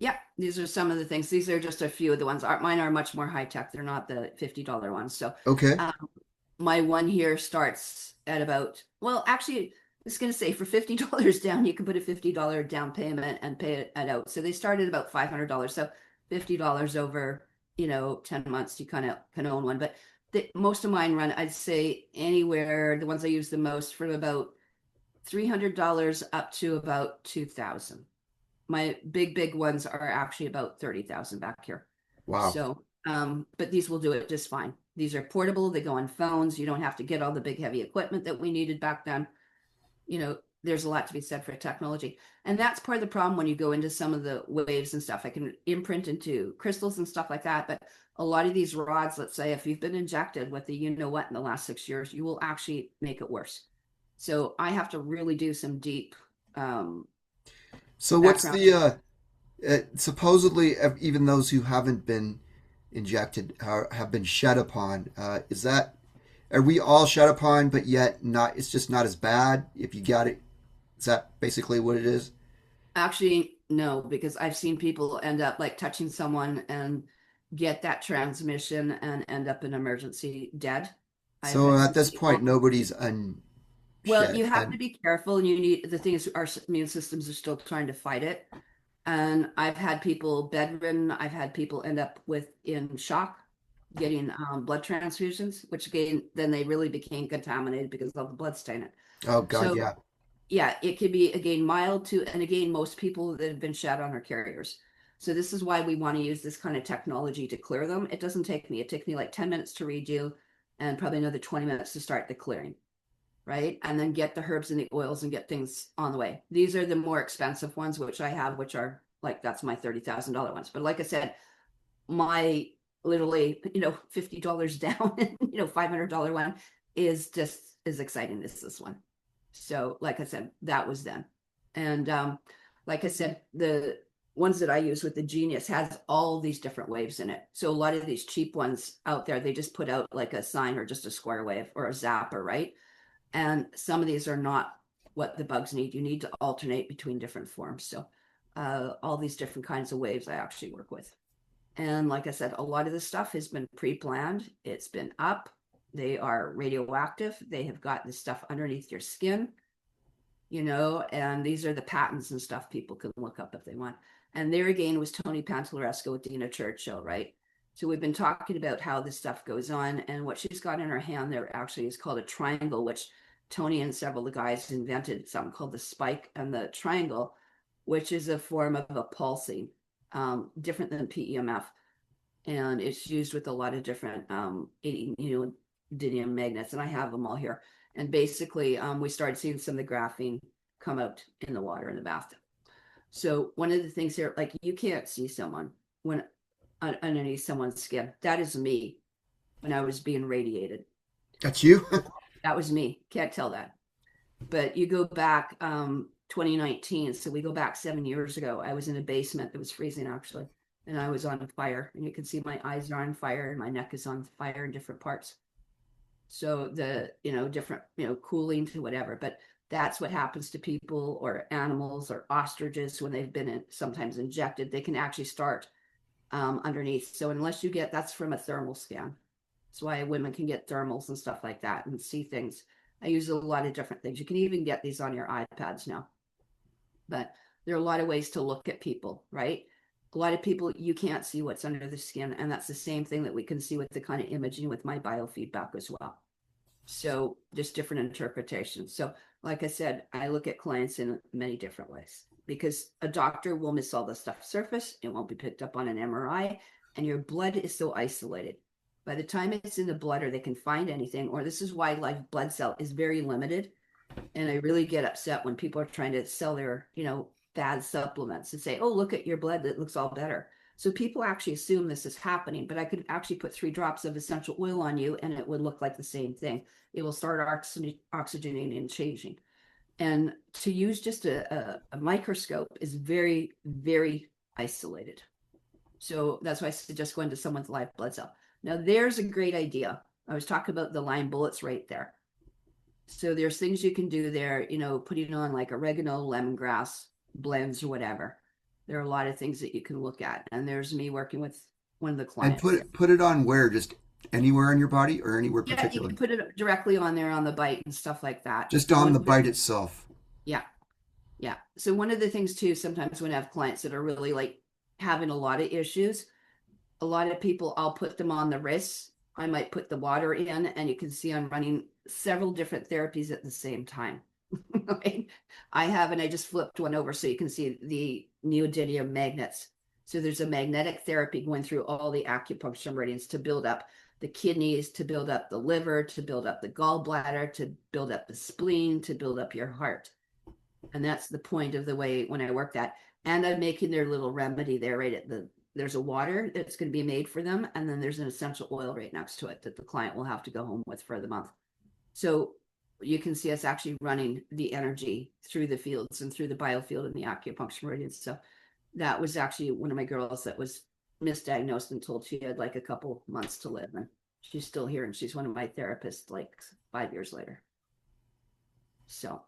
Yeah, these are some of the things. These are just a few of the ones. Mine are much more high tech. They're not the $50 ones. So Okay. um, my one here starts at about, well, actually, I was going to say for $50 down, you can put a $50 down payment and pay it out. So they start at about $500. So $50 over, 10 months, you kind of can own one. But most of mine run, I'd say anywhere, the ones I use the most, from about $300 up to about 2,000. My big ones are actually about 30,000 back here. Wow. So, but these will do it just fine. These are portable. They go on phones. You don't have to get all the big heavy equipment that we needed back then. There's a lot to be said for technology. And that's part of the problem when you go into some of the waves and stuff. I can imprint into crystals and stuff like that. But a lot of these rods, let's say, if you've been injected with the what in the last 6 years, you will actually make it worse. So I have to really do some deep So what's background. the supposedly even those who haven't been injected have been shed upon? Is that are we all shed upon, but yet not? It's just not as bad if you got it. Is that basically what it is? Actually, no, because I've seen people end up like touching someone and get that transmission and end up in emergency dead. I've So had at some this point, people. nobody's Well, unshed, you have to and be careful, and you need, the thing is, our immune systems are still trying to fight it. And I've had people bedridden. I've had people end up in shock, getting blood transfusions, which again, then they really became contaminated because of the blood stain. oh god, So yeah. yeah, it could be again mild to, and again, most people that have been shed on are carriers. So this is why we want to use this kind of technology to clear them. It takes me like 10 minutes to read you and probably another 20 minutes to start the clearing. right? And then get the herbs and the oils and get things on the way. These are the more expensive ones, which I have, which are like, that's my $30,000 ones. But like I said, my literally, $50 down, $500 one is just as exciting as this one. So like I said, that was then. And like I said, the ones that I use with the Genius has all these different waves in it. So a lot of these cheap ones out there, they just put out like a sine or just a square wave or a zapper, right? And some of these are not what the bugs need. You need to alternate between different forms. So all these different kinds of waves I actually work with. And like I said, a lot of this stuff has been pre-planned. It's been up. They are radioactive. They have got this stuff underneath your skin, and these are the patents and stuff people can look up if they want. And there again was Tony Pantalleresco with Dina Churchill, right? So we've been talking about how this stuff goes on, and what she's got in her hand there actually is called a triangle, which Tony and several of the guys invented something called the spike and the triangle, which is a form of a pulsing, different than PEMF. And it's used with a lot of different, neodymium magnets, and I have them all here. And basically, we started seeing some of the graphene come out in the water in the bathtub. So one of the things here, like you can't see someone when underneath someone's skin. That is me when I was being radiated. That's you? That was me. Can't tell that. But you go back 2019, so we go back 7 years ago. I was in a basement that was freezing actually, and I was on fire, and you can see my eyes are on fire and my neck is on fire in different parts. So the, different, cooling to whatever, but that's what happens to people or animals or ostriches when they've been sometimes injected. They can actually start underneath. So unless you get, that's from a thermal scan. That's why women can get thermals and stuff like that and see things. I use a lot of different things. You can even get these on your iPads now. But there are a lot of ways to look at people, right? A lot of people, you can't see what's under the skin. And that's the same thing that we can see with the kind of imaging with my biofeedback as well. So just different interpretations. So like I said, I look at clients in many different ways because a doctor will miss all the stuff surface. It won't be picked up on an MRI, and your blood is so isolated. By the time it's in the blood or they can find anything, or this is why live blood cell is very limited. And I really get upset when people are trying to sell their, bad supplements and say, oh, look at your blood, it looks all better. So people actually assume this is happening, but I could actually put 3 drops of essential oil on you and it would look like the same thing. It will start oxygenating and changing. And to use just a microscope is very, very isolated. So that's why I suggest going to someone's live blood cell. Now there's a great idea. I was talking about the Lyme bullets right there. So there's things you can do there, putting on like oregano, lemongrass blends or whatever. There are a lot of things that you can look at. And there's me working with one of the And clients. put it on where? Just anywhere on your body or anywhere Yeah, you particular? can put it directly on there on the bite and stuff like that. Just on the bite itself. Yeah. Yeah. So one of the things too, sometimes when I have clients that are really like having a lot of issues, a lot of people, I'll put them on the wrists. I might put the water in, and you can see I'm running several different therapies at the same time. Right? I just flipped one over so you can see the neodymium magnets. So there's a magnetic therapy going through all the acupuncture meridians to build up the kidneys, to build up the liver, to build up the gallbladder, to build up the spleen, to build up your heart. And that's the point of the way when I work that. And I'm making their little remedy there right at there's a water that's going to be made for them. And then there's an essential oil right next to it that the client will have to go home with for the month. So you can see us actually running the energy through the fields and through the biofield and the acupuncture meridians. So that was actually one of my girls that was misdiagnosed and told she had like a couple months to live. And she's still here, and she's one of my therapists like 5 years later. So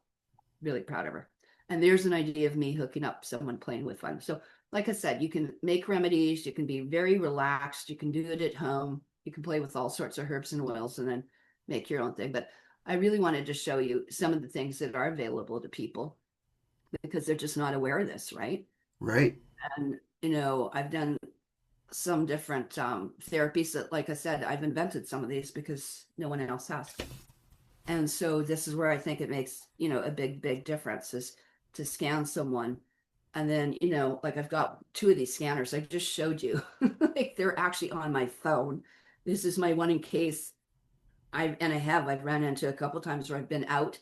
really proud of her. And there's an idea of me hooking up someone playing with fun. So like I said, you can make remedies, you can be very relaxed, you can do it at home, you can play with all sorts of herbs and oils and then make your own thing. But I really wanted to show you some of the things that are available to people because they're just not aware of this, right? Right. And, I've done some different therapies that, like I said, I've invented some of these because no one else has. And so this is where I think it makes, a big, big difference is to scan someone. And then, like I've got 2 of these scanners I just showed you, like they're actually on my phone. This is my one in case I've ran into a couple times where I've been out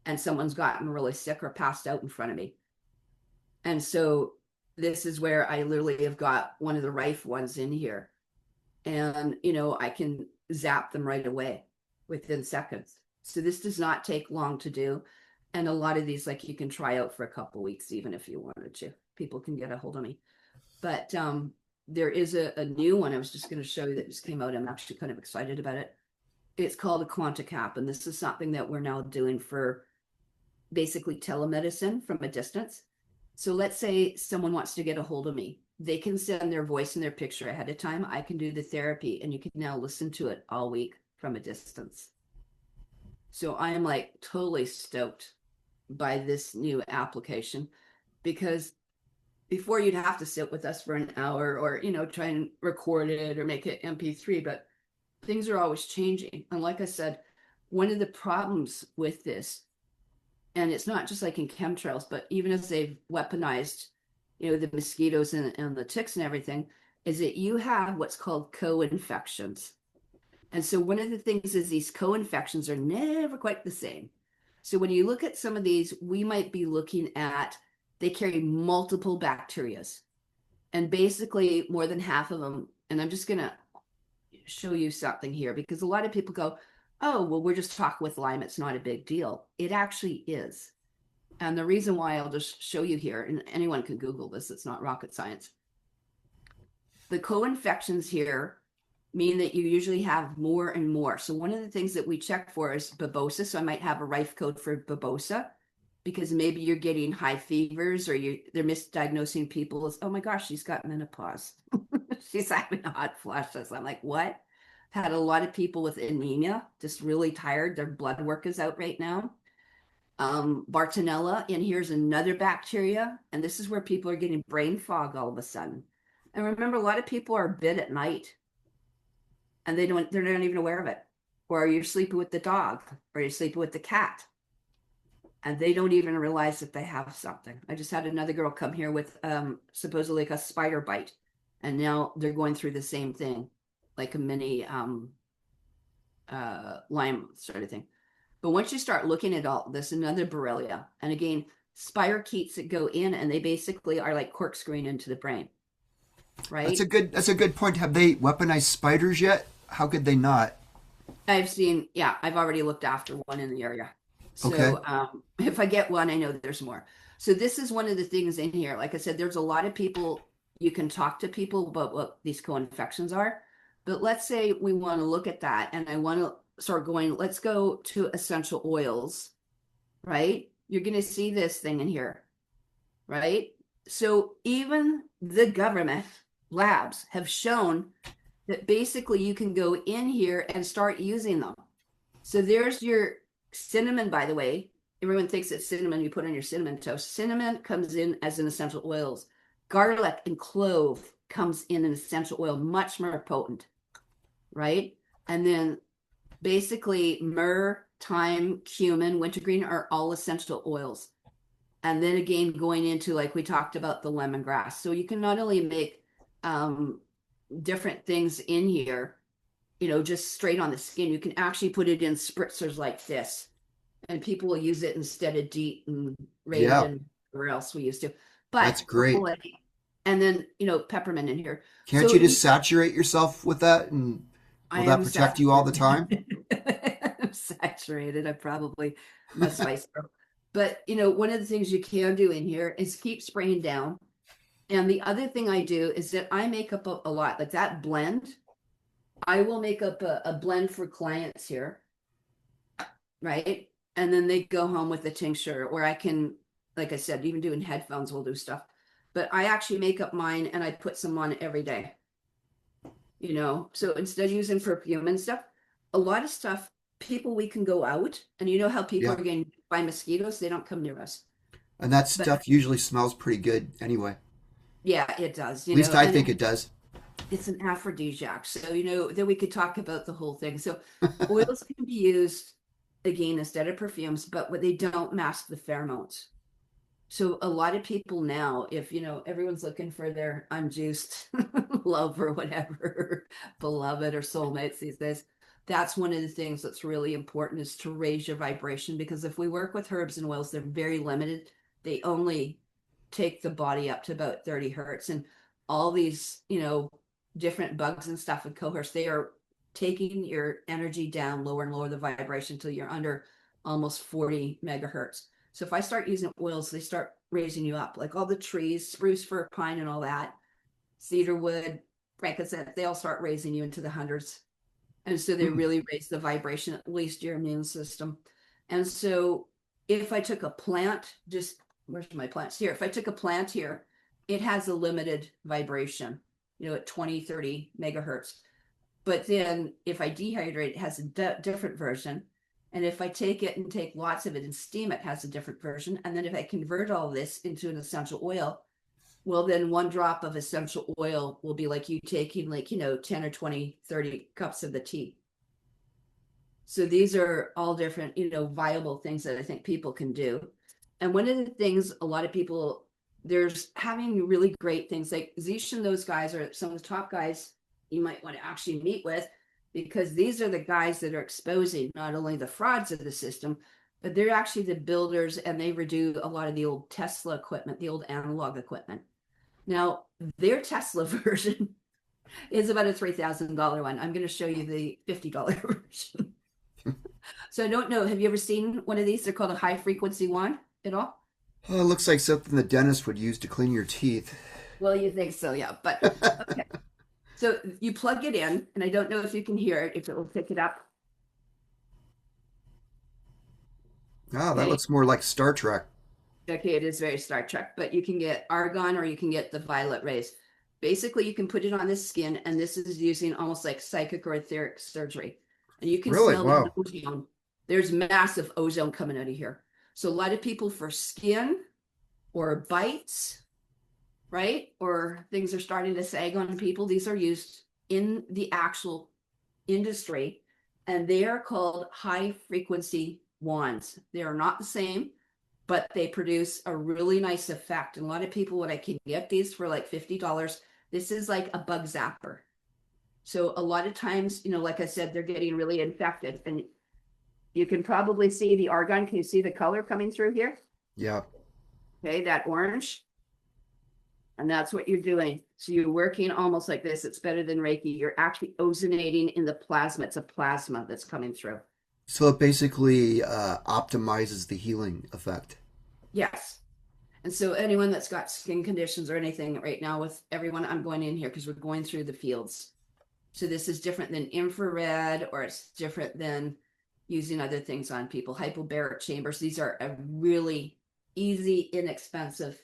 and someone's gotten really sick or passed out in front of me. And so this is where I literally have got one of the rife ones in here. And, I can zap them right away within seconds. So this does not take long to do. And a lot of these, like, you can try out for a couple weeks, even if you wanted to. People can get a hold of me. But there is a new one I was just going to show you that just came out. I'm actually kind of excited about it. It's called a QuantiCap. And this is something that we're now doing for basically telemedicine from a distance. So let's say someone wants to get a hold of me. They can send their voice and their picture ahead of time. I can do the therapy and you can now listen to it all week from a distance. So I am like totally stoked by this new application, because before you'd have to sit with us for an hour or, try and record it or make it MP3, but things are always changing. And like I said, one of the problems with this, and it's not just like in chemtrails, but even as they've weaponized, the mosquitoes and the ticks and everything, is that you have what's called co-infections. And so one of the things is these co-infections are never quite the same. So when you look at some of these, we might be looking at, they carry multiple bacterias. And basically more than half of them, and I'm just going to show you something here, because a lot of people go, oh, well, we're just talking with Lyme, it's not a big deal. It actually is. And the reason why, I'll just show you here, and anyone can Google this, it's not rocket science. The co-infections here mean that you usually have more and more. So one of the things that we check for is babosa. So I might have a rife code for babosa, because maybe you're getting high fevers, or they're misdiagnosing people as, oh my gosh, she's got menopause. She's having hot flushes. I'm like, what? Had a lot of people with anemia, just really tired. Their blood work is out right now. Bartonella, and here's another bacteria. And this is where people are getting brain fog all of a sudden. And remember, a lot of people are bed at night and they're not even aware of it. Or you're sleeping with the dog, or you're sleeping with the cat, and they don't even realize that they have something. I just had another girl come here with supposedly like a spider bite. And now they're going through the same thing, like a mini Lyme sort of thing. But once you start looking at all this, another Borrelia, and again, spirochetes that go in, and they basically are like corkscrewing into the brain, right? That's a good point. Have they weaponized spiders yet? How could they not? I've already looked after one in the area. So Okay. if I get one, I know that there's more. So this is one of the things in here. Like I said, there's a lot of people, you can talk to people about what these co-infections are. But let's say we want to look at that, and I want to start going, let's go to essential oils, right? You're going to see this thing in here, right? So even the government labs have shown that basically you can go in here and start using them. So there's your cinnamon, by the way. Everyone thinks it's cinnamon you put on your cinnamon toast. Cinnamon comes in as an essential oils. Garlic and clove comes in an essential oil, much more potent, right? And then basically myrrh, thyme, cumin, wintergreen are all essential oils. And then again, going into, like we talked about, the lemongrass. So you can not only make different things in here, just straight on the skin, you can actually put it in spritzers like this. And people will use it instead of DEET and Raid Yeah, and where else we used to. But that's great. and then peppermint in here. Can't So you just saturate yourself with that, and I will that am protect you all the time? I'm saturated. I'm probably a spice girl. But one of the things you can do in here is keep spraying down. And the other thing I do is that I make up a lot, like that blend. I will make up a blend for clients here, right? And then they go home with a tincture, or I can, like I said, even doing headphones, we'll do stuff. But I actually make up mine and I put some on every day. So instead of using perfume and stuff, a lot of stuff, we can go out, and how people Yeah. are getting bit by mosquitoes, they don't come near us. And that But stuff usually smells pretty good anyway. yeah, it does, At least I and think it does. it's an aphrodisiac. So, then we could talk about the whole thing. So oils can be used again instead of perfumes, but what they don't mask the pheromones. So a lot of people now, if everyone's looking for their unjuiced love or whatever, beloved or soulmates these days, that's one of the things that's really important, is to raise your vibration, because if we work with herbs and oils, they're very limited. They only take the body up to about 30 hertz, and all these, different bugs and stuff with cohorts, they are taking your energy down lower and lower the vibration until you're under almost 40 megahertz. So if I start using oils, they start raising you up, like all the trees, spruce, fir, pine, and all that, cedar wood, frankincense, they all start raising you into the hundreds. And so they really raise the vibration, at least your immune system. And so if I took a plant, where's my plants here? If I took a plant here, it has a limited vibration, at 20, 30 megahertz. But then if I dehydrate, it has a different version. And if I take it and take lots of it and steam it, has a different version. And then if I convert all this into an essential oil, well, then one drop of essential oil will be like you taking 10 or 20, 30 cups of the tea. So these are all different, viable things that I think people can do. And one of the things a lot of people, there's having really great things like Zish, and those guys are some of the top guys you might want to actually meet with, because these are the guys that are exposing not only the frauds of the system, but they're actually the builders, and they redo a lot of the old Tesla equipment, the old analog equipment. Now, their Tesla version is about a $3,000 one. I'm going to show you the $50 version. So I don't know. Have you ever seen one of these? They're called a high frequency wand at all? Oh, it looks like something the dentist would use to clean your teeth. Well, you think so, yeah. But okay. So you plug it in, and I don't know if you can hear it, if it will pick it up. Ah, that looks more like Star Trek. Okay, it is very Star Trek, but you can get argon or you can get the violet rays. Basically, you can put it on the skin, and this is using almost like psychic or etheric surgery. And you can Really? smell Wow. the ozone. There's massive ozone coming out of here. So a lot of people, for skin or bites, right? Or things are starting to sag on people, these are used in the actual industry, and they are called high frequency wands. They are not the same, but they produce a really nice effect. And a lot of people, when I can get these for like $50, this is like a bug zapper. So a lot of times, like I said, they're getting really infected, and you can probably see the argon. Can you see the color coming through here? Yeah. Okay, that orange. And that's what you're doing. So you're working almost like this. It's better than Reiki. You're actually ozonating in the plasma. It's a plasma that's coming through. So it basically optimizes the healing effect. Yes. And so anyone that's got skin conditions or anything right now, with everyone, I'm going in here because we're going through the fields. So this is different than infrared, or it's different than using other things on people. Hypobaric chambers. These are a really easy, inexpensive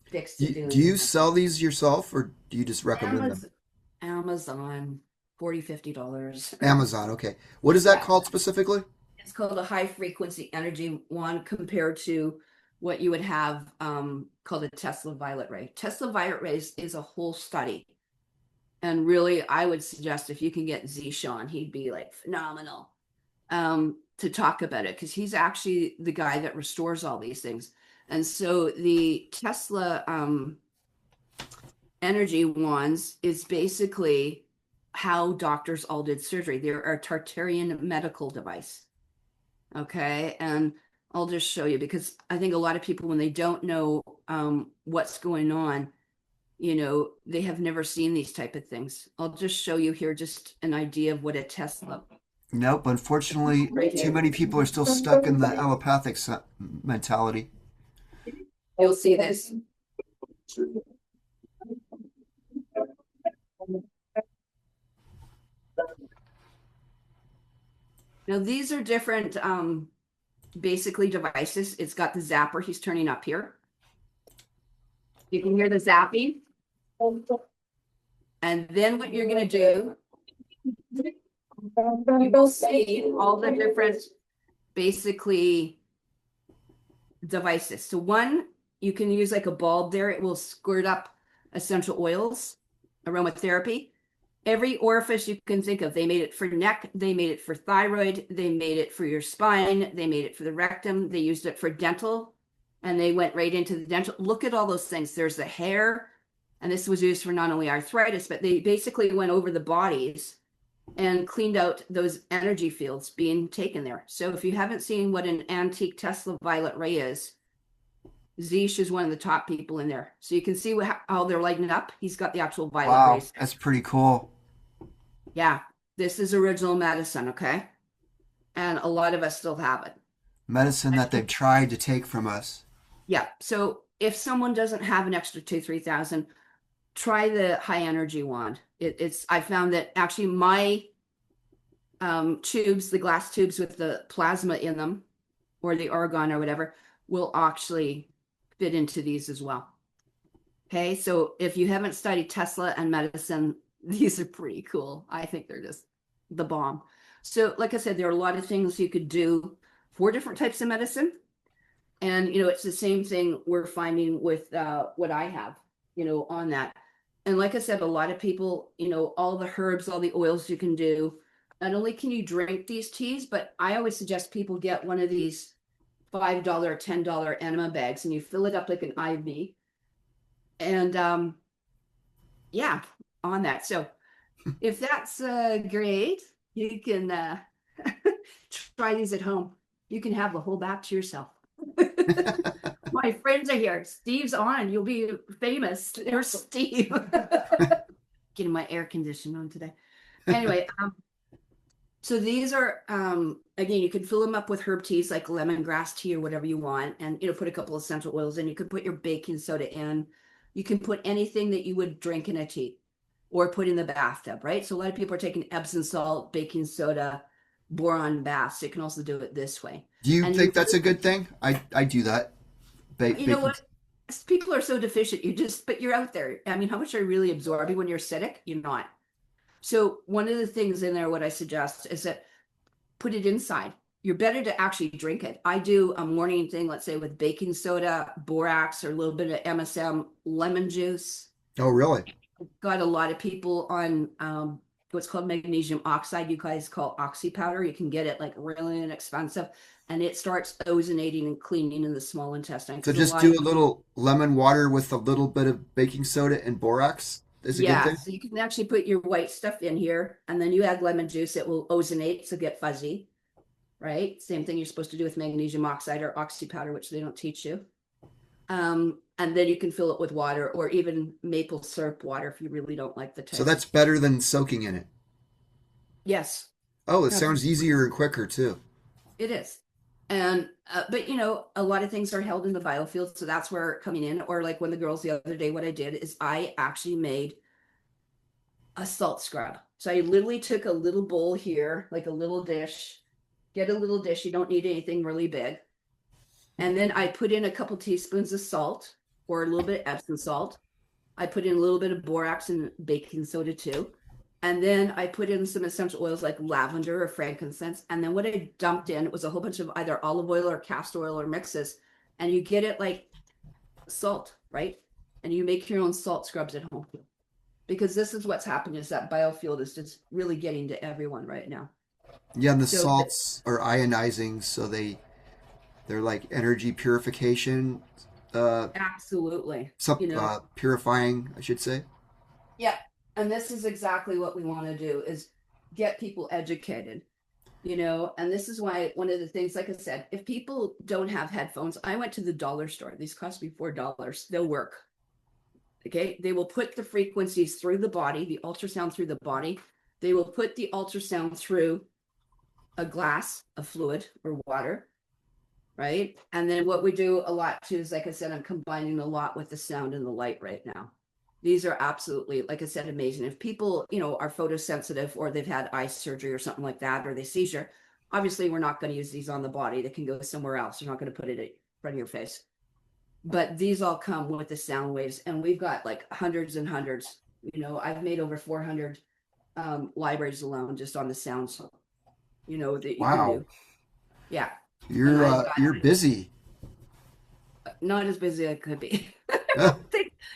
fix to do. Do you sell these yourself, or do you just recommend them? Amazon, $40, $50. Amazon, okay. What is that called specifically? It's called a high frequency energy wand, compared to what you would have called a Tesla violet ray. Tesla violet rays is a whole study. And really, I would suggest if you can get Zishan, he'd be like phenomenal to talk about it, because he's actually the guy that restores all these things. And so the Tesla energy wands is basically how doctors all did surgery. They're a tartarian medical device. Okay. And I'll just show you, because I think a lot of people, when they don't know what's going on, they have never seen these type of things. I'll just show you here just an idea of what a Tesla. Nope, unfortunately, too many people are still stuck in the allopathic mentality. You'll see this. Now, these are different, basically devices. It's got the zapper. He's turning up here. You can hear the zapping. And then what you're going to do, you will see all the different, basically, devices. So one, you can use like a bulb there. It will squirt up essential oils, aromatherapy. Every orifice you can think of. They made it for neck. They made it for thyroid. They made it for your spine. They made it for the rectum. They used it for dental. And they went right into the dental. Look at all those things. There's the hair. And this was used for not only arthritis, but they basically went over the bodies and cleaned out those energy fields being taken there. So if you haven't seen what an antique Tesla violet ray is, Zish is one of the top people in there. So you can see how they're lighting up. He's got the actual violet Wow, rays. that's pretty cool. Yeah, this is original medicine, okay? And a lot of us still have it. Medicine that they've tried to take from us. Yeah. So if someone doesn't have an extra 2,000, 3,000, try the high energy wand. I found that actually my tubes, the glass tubes with the plasma in them, or the argon or whatever, will actually fit into these as well. Okay, so if you haven't studied Tesla and medicine, these are pretty cool. I think they're just the bomb. So like I said, there are a lot of things you could do for different types of medicine. And, it's the same thing we're finding with what I have, on that. And like I said, a lot of people, all the herbs, all the oils you can do. Not only can you drink these teas, but I always suggest people get one of these $5 or $10 enema bags, and you fill it up like an IV. And yeah, on that. So if that's great, you can try these at home. You can have the whole batch to yourself. My friends are here. Steve's on. You'll be famous. There's Steve. Getting my air conditioning on today. Anyway, so these are again, you can fill them up with herb teas like lemongrass tea or whatever you want, and put a couple of essential oils in. You could put your baking soda in. You can put anything that you would drink in a tea or put in the bathtub, right? So a lot of people are taking Epsom salt, baking soda, boron baths. So you can also do it this way. Do you And think that's a good thing? I do that. you know what? People are so deficient. But you're out there. I mean, how much are you really absorbing when you're acidic? You're not. So one of the things in there, what I suggest is that put it inside. You're better to actually drink it. I do a morning thing, let's say with baking soda, borax, or a little bit of MSM, lemon juice. Oh, really? Got a lot of people on what's called magnesium oxide. You guys call oxy powder. You can get it like really inexpensive, and it starts ozonating and cleaning in the small intestine. So just do a little lemon water with a little bit of baking soda and borax is a good thing? So you can actually put your white stuff in here, and then you add lemon juice. It will ozonate, so get fuzzy, right? Same thing you're supposed to do with magnesium oxide or oxy powder, which they don't teach you. And then you can fill it with water or even maple syrup water if you really don't like the taste. So that's better than soaking in it. Yes. Oh, it sounds easier and quicker too. It is. And but a lot of things are held in the biofield, so that's where coming in. Or like when the girls the other day, what I did is I actually made a salt scrub. So I literally took a little bowl here, like a little dish. Get a little dish. You don't need anything really big. And then I put in a couple teaspoons of salt or a little bit of Epsom salt. I put in a little bit of borax and baking soda too. And then I put in some essential oils like lavender or frankincense. And then what I dumped in was a whole bunch of either olive oil or castor oil or mixes. And you get it like salt, right? And you make your own salt scrubs at home. Because this is what's happening is that biofield is just really getting to everyone right now. Yeah, and the salts are ionizing, so they're like energy purification. Absolutely. Purifying, I should say. Yeah. And this is exactly what we want to do is get people educated, and this is why one of the things, like I said, if people don't have headphones, I went to the dollar store. These cost me $4. They'll work. Okay. They will put the frequencies through the body, the ultrasound through the body. They will put the ultrasound through a glass of fluid or water. Right. And then what we do a lot too is, like I said, I'm combining a lot with the sound and the light right now. These are absolutely, like I said, amazing. If people, are photosensitive or they've had eye surgery or something like that, or they seizure, obviously we're not going to use these on the body. They can go somewhere else. You're not going to put it in front of your face. But these all come with the sound waves, and we've got like hundreds and hundreds. I've made over 400 libraries alone just on the sounds, that you can do. Yeah. You're busy. Not as busy as I could be.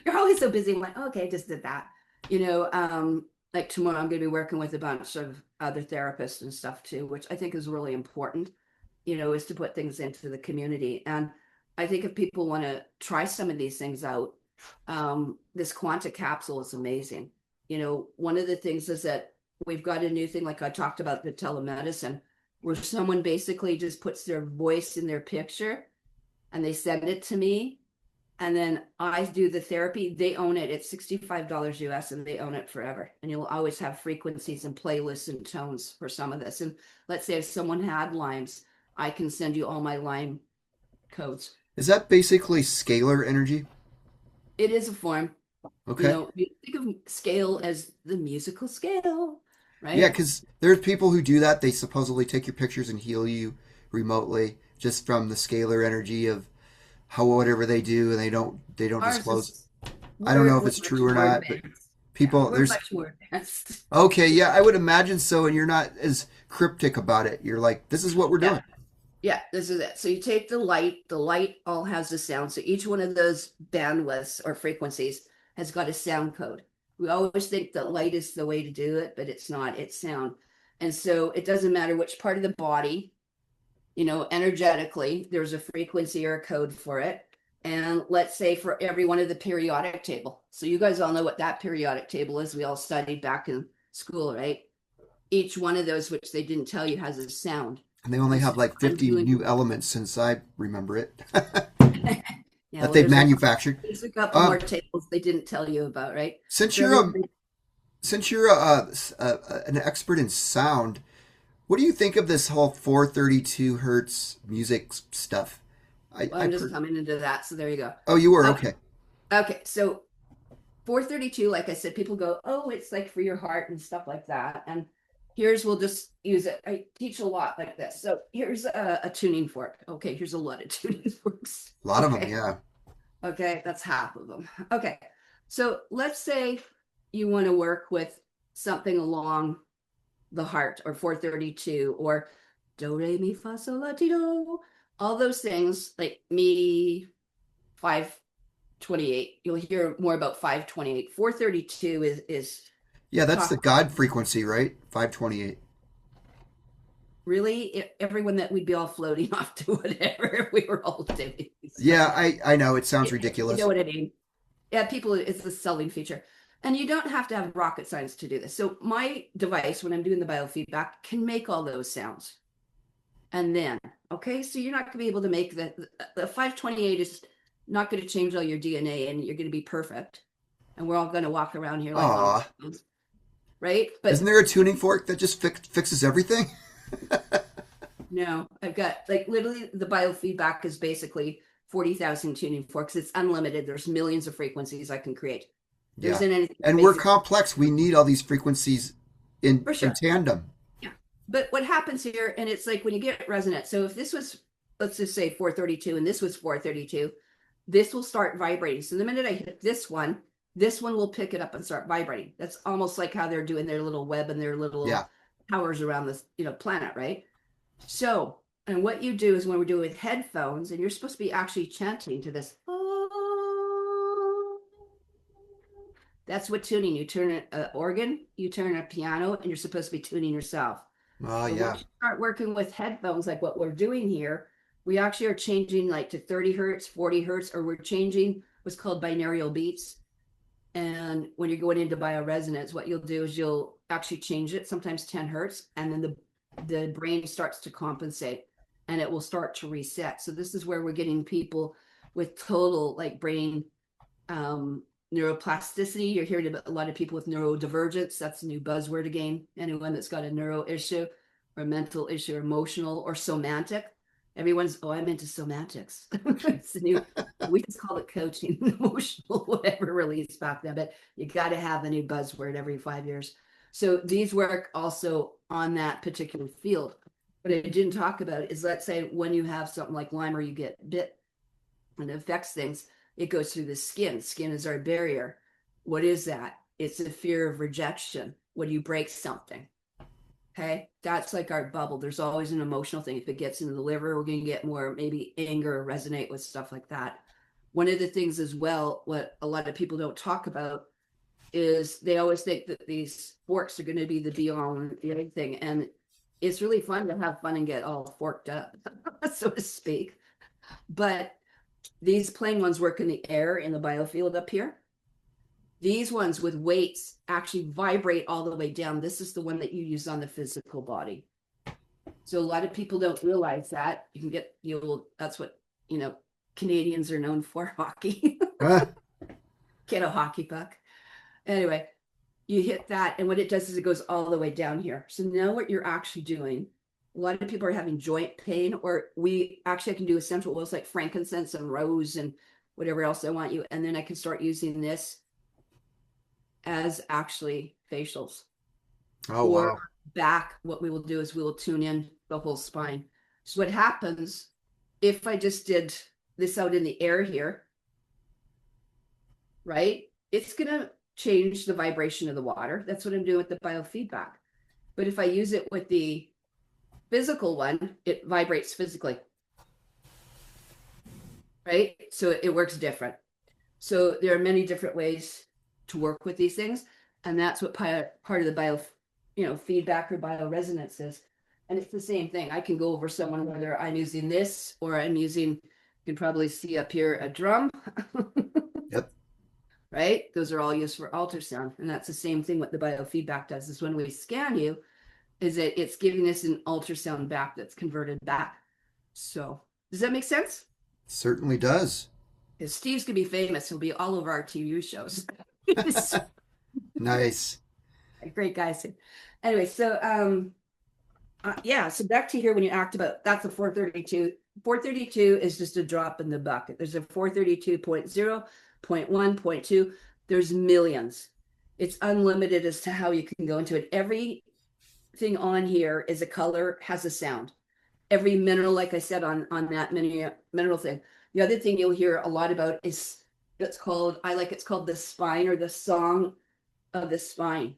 You're always so busy. I'm like, okay, I just did that. Like tomorrow I'm going to be working with a bunch of other therapists and stuff too, which I think is really important, is to put things into the community. And I think if people want to try some of these things out, this Quanta capsule is amazing. One of the things is that we've got a new thing, like I talked about the telemedicine, where someone basically just puts their voice in their picture and they send it to me. And then I do the therapy. They own it. It's $65 US and they own it forever. And you'll always have frequencies and playlists and tones for some of this. And let's say if someone had Lyme's, I can send you all my Lyme codes. Is that basically scalar energy? It is a form. Okay. You think of scale as the musical scale, right? Yeah, because there's people who do that. They supposedly take your pictures and heal you remotely just from the scalar energy of how whatever they do, and they don't Ours disclose. is I don't know if we're it's much true or more not, but advanced. Yeah, people we're there's much more advanced. okay, yeah, I would imagine so, and you're not as cryptic about it. You're like, this is what we're doing. Yeah. Yeah, this is it. So you take the light all has a sound. So each one of those bandwidths or frequencies has got a sound code. We always think that light is the way to do it, but it's not, it's sound. And so it doesn't matter which part of the body, energetically, there's a frequency or a code for it. And let's say for every one of the periodic table. So you guys all know what that periodic table is. We all studied back in school, right? Each one of those, which they didn't tell you, has a sound. And they only And so have like I'm 50 doing new elements since I remember it yeah, that well, they've manufactured. there's a couple Um, more tables they didn't tell you about, right? since So you're everybody, an expert in sound, what do you think of this whole 432 hertz music stuff? well, I'm just coming into that. So there you go. Oh, you were Okay. okay. Okay. So 432, like I said, people go, oh, it's like for your heart and stuff like that. And we'll just use it. I teach a lot like this. So here's a tuning fork. Okay. Here's a lot of tuning forks. A lot of them, Okay. yeah. Okay. That's half of them. Okay. So let's say you want to work with something along the heart or 432 or do re mi fa sol la ti do, all those things like me 528. You'll hear more about 528. 432 is Yeah, that's the talk God frequency, right? 528. really everyone that we'd be all floating off to whatever if we were all doing Yeah, I know it sounds you know ridiculous. what I mean. Yeah, people, it's the selling feature. And you don't have to have rocket science to do this. So my device, when I'm doing the biofeedback, can make all those sounds. And then, okay, so you're not going to be able to make the 528 is not going to change all your DNA and you're going to be perfect. And we're all going to walk around here like Aw, right? isn't But there a tuning fork that just fixes everything? no, I've got like literally the biofeedback is basically 40,000 tuning forks. It's unlimited. There's millions of frequencies I can create. There Yeah. isn't anything And we're basically complex. We need all these frequencies for in sure. tandem. Yeah. But what happens here, and it's like when you get resonant. So if this was, let's just say 432, and this was 432, this will start vibrating. So the minute I hit this one will pick it up and start vibrating. That's almost like how they're doing their little web and their little Yeah. towers around this, planet, right? So, and what you do is when we're doing with headphones, and you're supposed to be actually chanting to this. That's what tuning. You turn an organ, you turn a piano, and you're supposed to be tuning yourself. Oh, But yeah. once you start working with headphones, like what we're doing here, we actually are changing like to 30 hertz, 40 hertz, or we're changing what's called binaural beats. And when you're going into bioresonance, what you'll do is you'll actually change it, sometimes 10 hertz, and then the brain starts to compensate and it will start to reset. So this is where we're getting people with total like brain neuroplasticity. You're hearing about a lot of people with neurodivergence. That's a new buzzword again. Anyone that's got a neuro issue or mental issue, or emotional or somatic. Everyone's, oh, I'm into somatics. It's the new, we just call it coaching, emotional, whatever release back then, but you got to have a new buzzword every 5 years. So these work also on that particular field. What I didn't talk about is, let's say when you have something like Lyme or you get bit and it affects things, it goes through the skin. Skin is our barrier. What is that? It's a fear of rejection when you break something. Okay, that's like our bubble. There's always an emotional thing. If it gets into the liver, we're going to get more maybe anger or resonate with stuff like that. One of the things as well, what a lot of people don't talk about is they always think that these forks are going to be the be all and the other thing. And it's really fun to have fun and get all forked up, so to speak. But these plain ones work in the air in the biofield up here. These ones with weights actually vibrate all the way down. This is the one that you use on the physical body. So a lot of people don't realize that. You can get that's what, Canadians are known for, hockey. Get a hockey puck. Anyway, you hit that, and what it does is it goes all the way down here. So now what you're actually doing, a lot of people are having joint pain, or I can do essential oils like frankincense and rose and whatever else I want you. And then I can start using this as actually facials. Oh, or wow. back, what we will do is we will tune in the whole spine. So what happens if I just did this out in the air here, right? It's going to change the vibration of the water. That's what I'm doing with the biofeedback. But if I use it with the physical one, it vibrates physically, right? So it works different. So there are many different ways to work with these things. And that's what part of the feedback or bioresonance is. And it's the same thing. I can go over someone, whether I'm using this or I'm using, you can probably see up here, a drum. Yep. Right? Those are all used for ultrasound. And that's the same thing what the biofeedback does is when we scan you, is that it's giving us an ultrasound back that's converted back. So does that make sense? Certainly does. Because Steve's gonna be famous. He'll be all over our TV shows. Nice. A great guy. Anyway, so so back to here when you act about, that's a 432. 432 is just a drop in the bucket. There's a 432.0, 0.1, 0.2. There's millions. It's unlimited as to how you can go into it. Everything on here is a color, has a sound. Every mineral, like I said on that mineral thing. The other thing you'll hear a lot about is it's called the spine, or the song of the spine.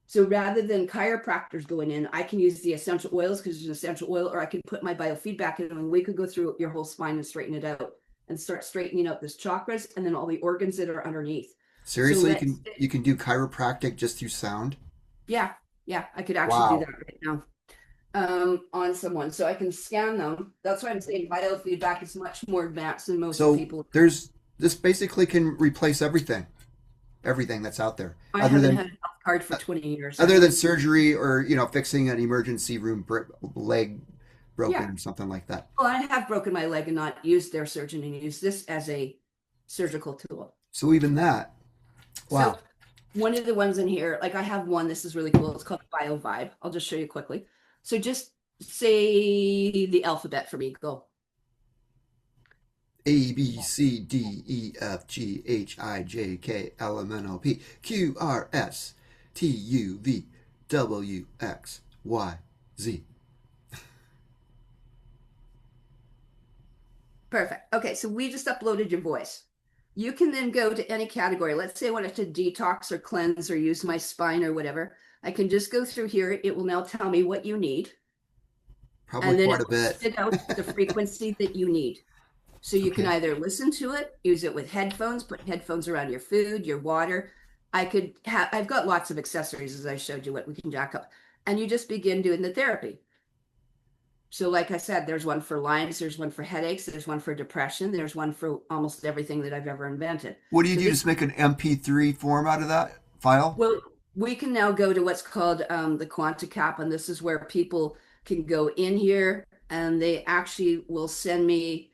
So rather than chiropractors going in, I can use the essential oils because there's an essential oil, or I can put my biofeedback in, and we could go through your whole spine and straighten it out and start straightening out this chakras and then all the organs that are underneath. Seriously, So you can do chiropractic just through sound? yeah, I could actually do that right now on someone. So I can scan them. That's why I'm saying biofeedback is much more advanced than most people. This basically can replace everything that's out there. I haven't had a health card for 20 years. Other than surgery or, fixing an emergency room leg broken or something like that. Well, I have broken my leg and not used their surgeon and used this as a surgical tool. So even that. Wow. So one of the ones in here, like I have one, this is really cool. It's called Bio Vibe. I'll just show you quickly. So just say the alphabet for me. Go. A, B, C, D, E, F, G, H, I, J, K, L, M, N, O, P, Q, R, S, T, U, V, W, X, Y, Z. Perfect. Okay, so we just uploaded your voice. You can then go to any category. Let's say I wanted to detox or cleanse or use my spine or whatever. I can just go through here. It will now tell me what you need. Probably and then quite it a bit. Spit out the frequency that you need. So you can either listen to it, use it with headphones, put headphones around your food, your water. I've got lots of accessories, as I showed you, what we can jack up. And you just begin doing the therapy. So like I said, there's one for Lyme's, there's one for headaches, there's one for depression, there's one for almost everything that I've ever invented. What do you do? Just make an MP3 form out of that file? Well, we can now go to what's called the QuantiCap, and this is where people can go in here and they actually will send me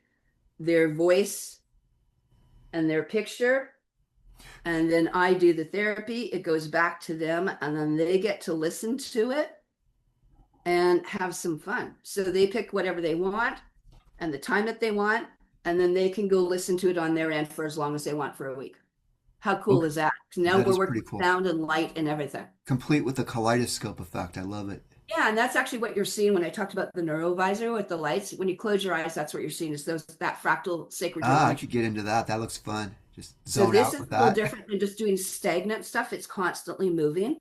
their voice and their picture, and then I do the therapy. It goes back to them, and then they get to listen to it and have some fun. So they pick whatever they want and the time that they want, and then they can go listen to it on their end for as long as they want for a week. How cool is that? Now we're working with sound and light and everything. Complete with the kaleidoscope effect. I love it. Yeah, and that's actually what you're seeing when I talked about the neurovisor with the lights. When you close your eyes, that's what you're seeing is that fractal sacred. I could get into that. That looks fun. Just zone out with that. So this is a little different than just doing stagnant stuff. It's constantly moving.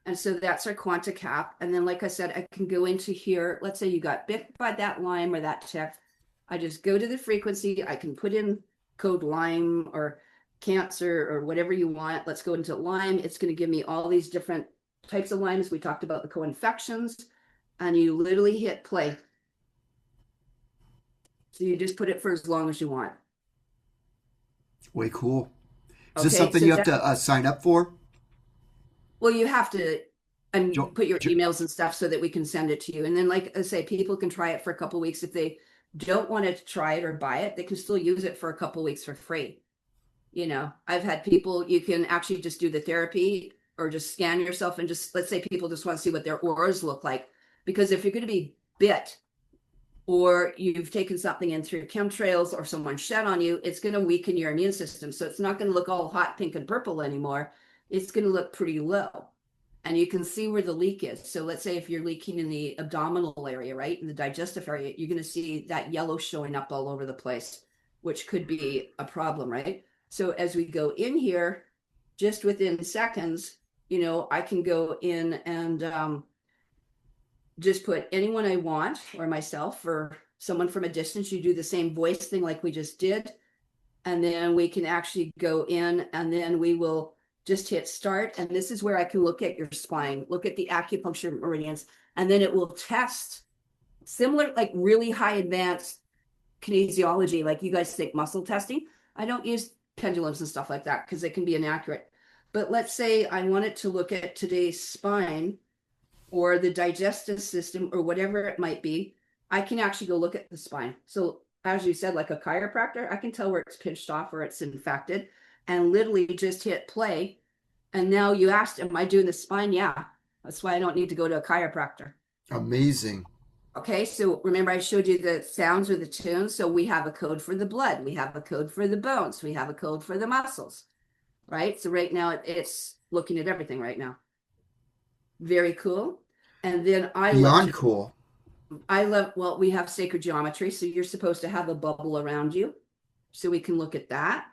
And so that's our QuantiCap. And then, like I said, I can go into here. Let's say you got bit by that Lyme or that tick. I just go to the frequency. I can put in code Lyme or cancer or whatever you want. Let's go into Lyme. It's going to give me all these different types of Lymes. We talked about the co-infections, and you literally hit play. So you just put it for as long as you want. Way cool. Is this Okay, something so you have that, to sign up for? well, you have to and Jo- put your jo- emails and stuff so that we can send it to you. And then, like I say, people can try it for a couple weeks. If they don't want to try it or buy it, they can still use it for a couple weeks for free. You know, I've had people, you can actually just do the therapy or just scan yourself and just, let's say people just want to see what their auras look like. Because if you're going to be bit or you've taken something in through chemtrails or someone shed on you, it's going to weaken your immune system. So it's not going to look all hot, pink, and purple anymore. It's going to look pretty low. And you can see where the leak is. So let's say if you're leaking in the abdominal area, right, in the digestive area, you're going to see that yellow showing up all over the place, which could be a problem, right? So as we go in here, just within seconds, you know, I can go in and just put anyone I want or myself or someone from a distance. You do the same voice thing like we just did. And then we can actually go in and then we will just hit start. And this is where I can look at your spine, look at the acupuncture meridians, and then it will test similar, like really high advanced kinesiology, like you guys think muscle testing. I don't use pendulums and stuff like that because they can be inaccurate. But let's say I wanted to look at today's spine or the digestive system or whatever it might be, I can actually go look at the spine. So as you said, like a chiropractor, I can tell where it's pinched off or it's infected and literally just hit play. And now you asked, am I doing the spine? Yeah. That's why I don't need to go to a chiropractor. Amazing. Okay, so remember I showed you the sounds or the tunes. So we have a code for the blood, we have a code for the bones, we have a code for the muscles, right? So right now it's looking at everything right now. Very cool. And then Beyond cool. well, we have sacred geometry. So you're supposed to have a bubble around you. So we can look at that.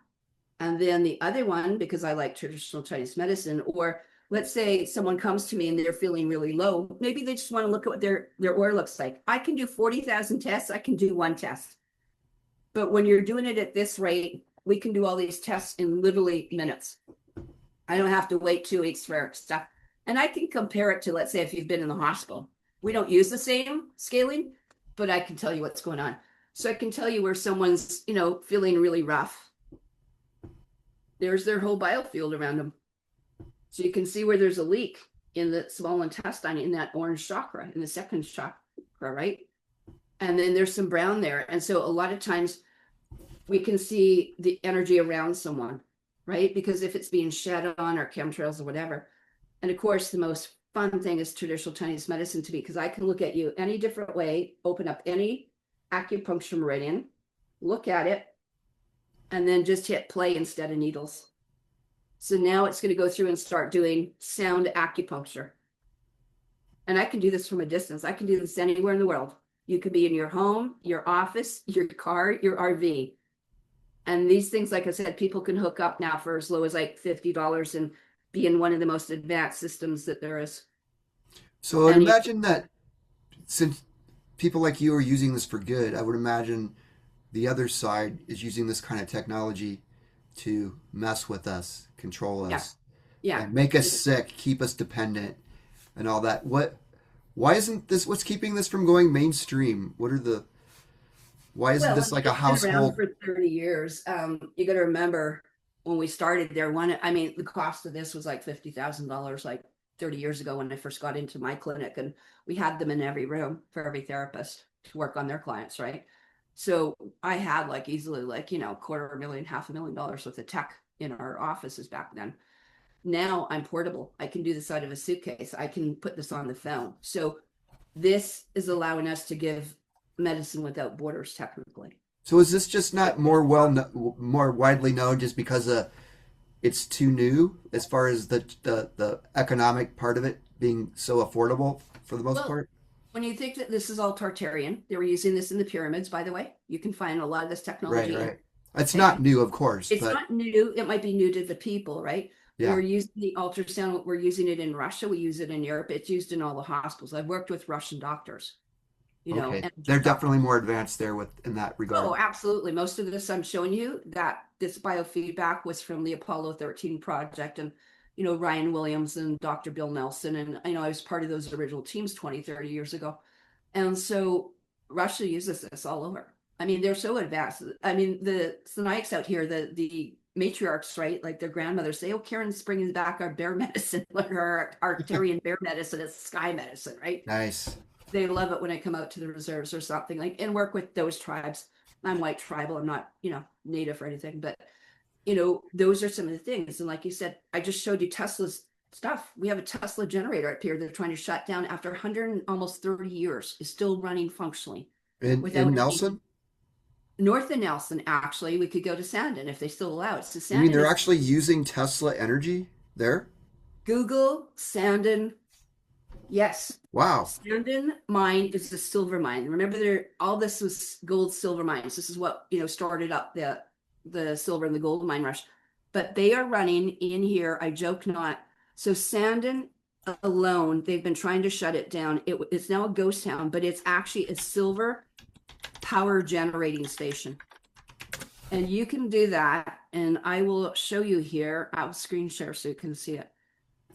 And then the other one, because I like traditional Chinese medicine, or let's say someone comes to me and they're feeling really low. Maybe they just want to look at what their aura looks like. I can do 40,000 tests. I can do one test. But when you're doing it at this rate, we can do all these tests in literally minutes. I don't have to wait 2 weeks for stuff. And I can compare it to, let's say, if you've been in the hospital. We don't use the same scaling, but I can tell you what's going on. So I can tell you where someone's, you know, feeling really rough. There's their whole biofield around them. So you can see where there's a leak in the small intestine in that orange chakra, in the second chakra, right? And then there's some brown there. And so a lot of times we can see the energy around someone, right? Because if it's being shed on or chemtrails or whatever. And of course, the most fun thing is traditional Chinese medicine to me, because I can look at you any different way, open up any acupuncture meridian, look at it, and then just hit play instead of needles. So now it's going to go through and start doing sound acupuncture. And I can do this from a distance. I can do this anywhere in the world. You could be in your home, your office, your car, your RV. And these things, like I said, people can hook up now for as low as like $50 and be in one of the most advanced systems that there is. So I'd And imagine that since people like you are using this for good, I would imagine the other side is using this kind of technology to mess with us, control yeah, us, yeah. and make us sick, keep us dependent, and all that. Why isn't this, what's keeping this from going mainstream? Why isn't Well, this like a it's been around household? for 30 years. You got to remember when we started there, the cost of this was like $50,000, like 30 years ago when I first got into my clinic, and we had them in every room for every therapist to work on their clients, right? So I had like easily like, you know, $250,000, $500,000 worth of tech in our offices back then. Now I'm portable. I can do this out of a suitcase. I can put this on the phone. So this is allowing us to give medicine without borders, technically. So is this just not more widely known just because it's too new as far as the economic part of it being so affordable for the most Well, part? when you think that this is all Tartarian, they were using this in the pyramids, by the way. You can find a lot of this Right, technology in. right. It's Okay. not new, of course, It's but not new. It might be new to the people, right? yeah. We're using the ultrasound. We're using it in Russia. We use it in Europe. It's used in all the hospitals. I've worked with Russian doctors, you know, Okay. and They're doctors. definitely more advanced there in that regard. Oh, absolutely. Most of this I'm showing you that this biofeedback was from the Apollo 13 project and, you know, Ryan Williams and Dr. Bill Nelson. And, you know, I was part of those original teams 20, 30 years ago. And so Russia uses this all over. I mean, they're so advanced. I mean, the psionics out here, the matriarchs, right? Like their grandmothers say, oh, Karen's bringing back our bear medicine, like our tartarian bear medicine is sky medicine, right? Nice. They love it when I come out to the reserves or something like, and work with those tribes. I'm white tribal. I'm not, native or anything, but those are some of the things. And like you said, I just showed you Tesla's stuff. We have a Tesla generator up here. They're trying to shut down after 100 and almost 30 years. Is still running functionally. In Nelson? North of Nelson, actually. We could go to Sandon if they still allow it. So You Sandon mean they're actually using Tesla energy there? Google Sandon. Yes. Wow. Sandon mine is the silver mine. Remember, all this was gold, silver mines. This is what started up the silver and the gold mine rush. But they are running in here. I joke not. So Sandon alone, they've been trying to shut it down. It's now a ghost town, but it's actually a silver power generating station. And you can do that. And I will show you here. I'll screen share so you can see it.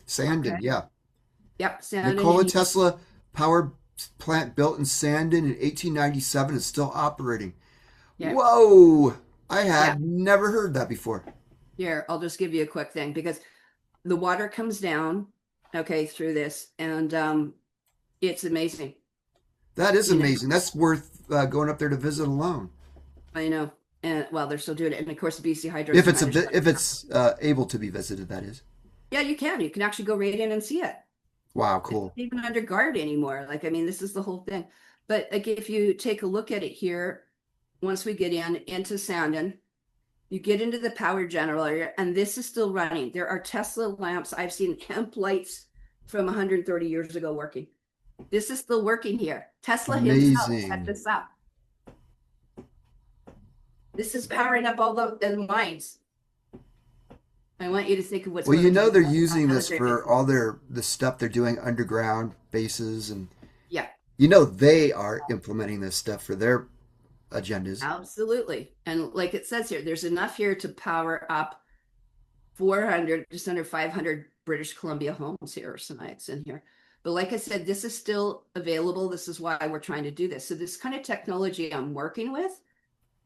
Sandon, Okay. yeah. Yep, Sandon. Nikola Tesla power plant built in Sandon in 1897 is still operating. Yeah. Whoa! I had never heard that before. Here, I'll just give you a quick thing because the water comes down, okay, through this, and it's amazing. That is amazing. That's worth going up there to visit alone. I know, and well, they're still doing it, and of course, BC Hydro. If it's able to be visited, that is. Yeah, you can. You can actually go right in and see it. Wow, cool. It's not even under guard anymore. Like, I mean, this is the whole thing. But like, if you take a look at it here, once we get into Sandon, you get into the power generator, and this is still running. There are Tesla lamps. I've seen hemp lights from 130 years ago working. This is still working here. Tesla himself set this up. This is powering up all the mines. I want you to think of what's well, they're using this for all the stuff they're doing underground bases, and they are implementing this stuff for their agendas. Absolutely. And like it says here, there's enough here to power up 400, just under 500 British Columbia homes here, or Sinites in here. But like I said, this is still available. This is why we're trying to do this. So this kind of technology I'm working with,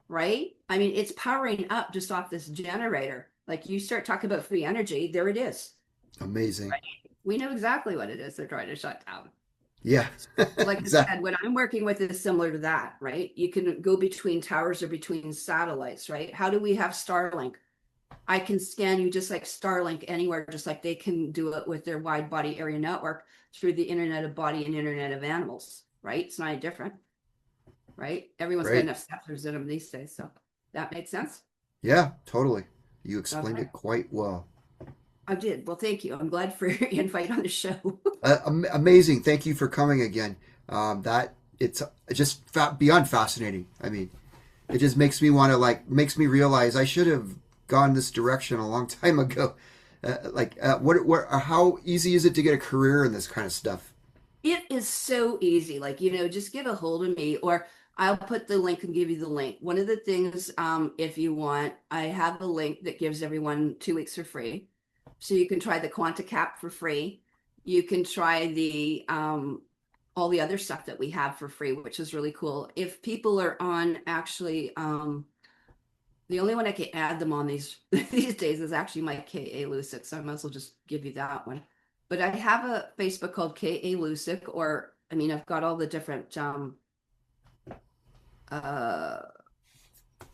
right? I mean, it's powering up just off this generator. Like, you start talking about free energy, there it is. Amazing. Right? We know exactly what it is they're trying to shut down. Yeah. Like exactly. I said, what I'm working with is similar to that, right? You can go between towers or between satellites, right? How do we have Starlink? I can scan you just like Starlink anywhere, just like they can do it with their wide body area network through the Internet of Body and Internet of Animals, right? It's not any different, right? Everyone's got enough sensors in them these days, so that makes sense? Yeah, totally. You explained it quite well. I did. Well, thank you. I'm glad for your invite on the show. Amazing. Thank you for coming again. It's just beyond fascinating. I mean, it just makes me want to makes me realize I should have gone this direction a long time ago. How easy is it to get a career in this kind of stuff? It is so easy. Like, just get a hold of me, or I'll put the link and give you the link. One of the things, if you want, I have a link that gives everyone 2 weeks for free. So you can try the QuantiCap for free. You can try the all the other stuff that we have for free, which is really cool. If people are on actually, the only one I can add them on these days is actually my KA lucyk. So I might as well just give you that one. But I have a Facebook called KA lucyk, or I mean, I've got all the different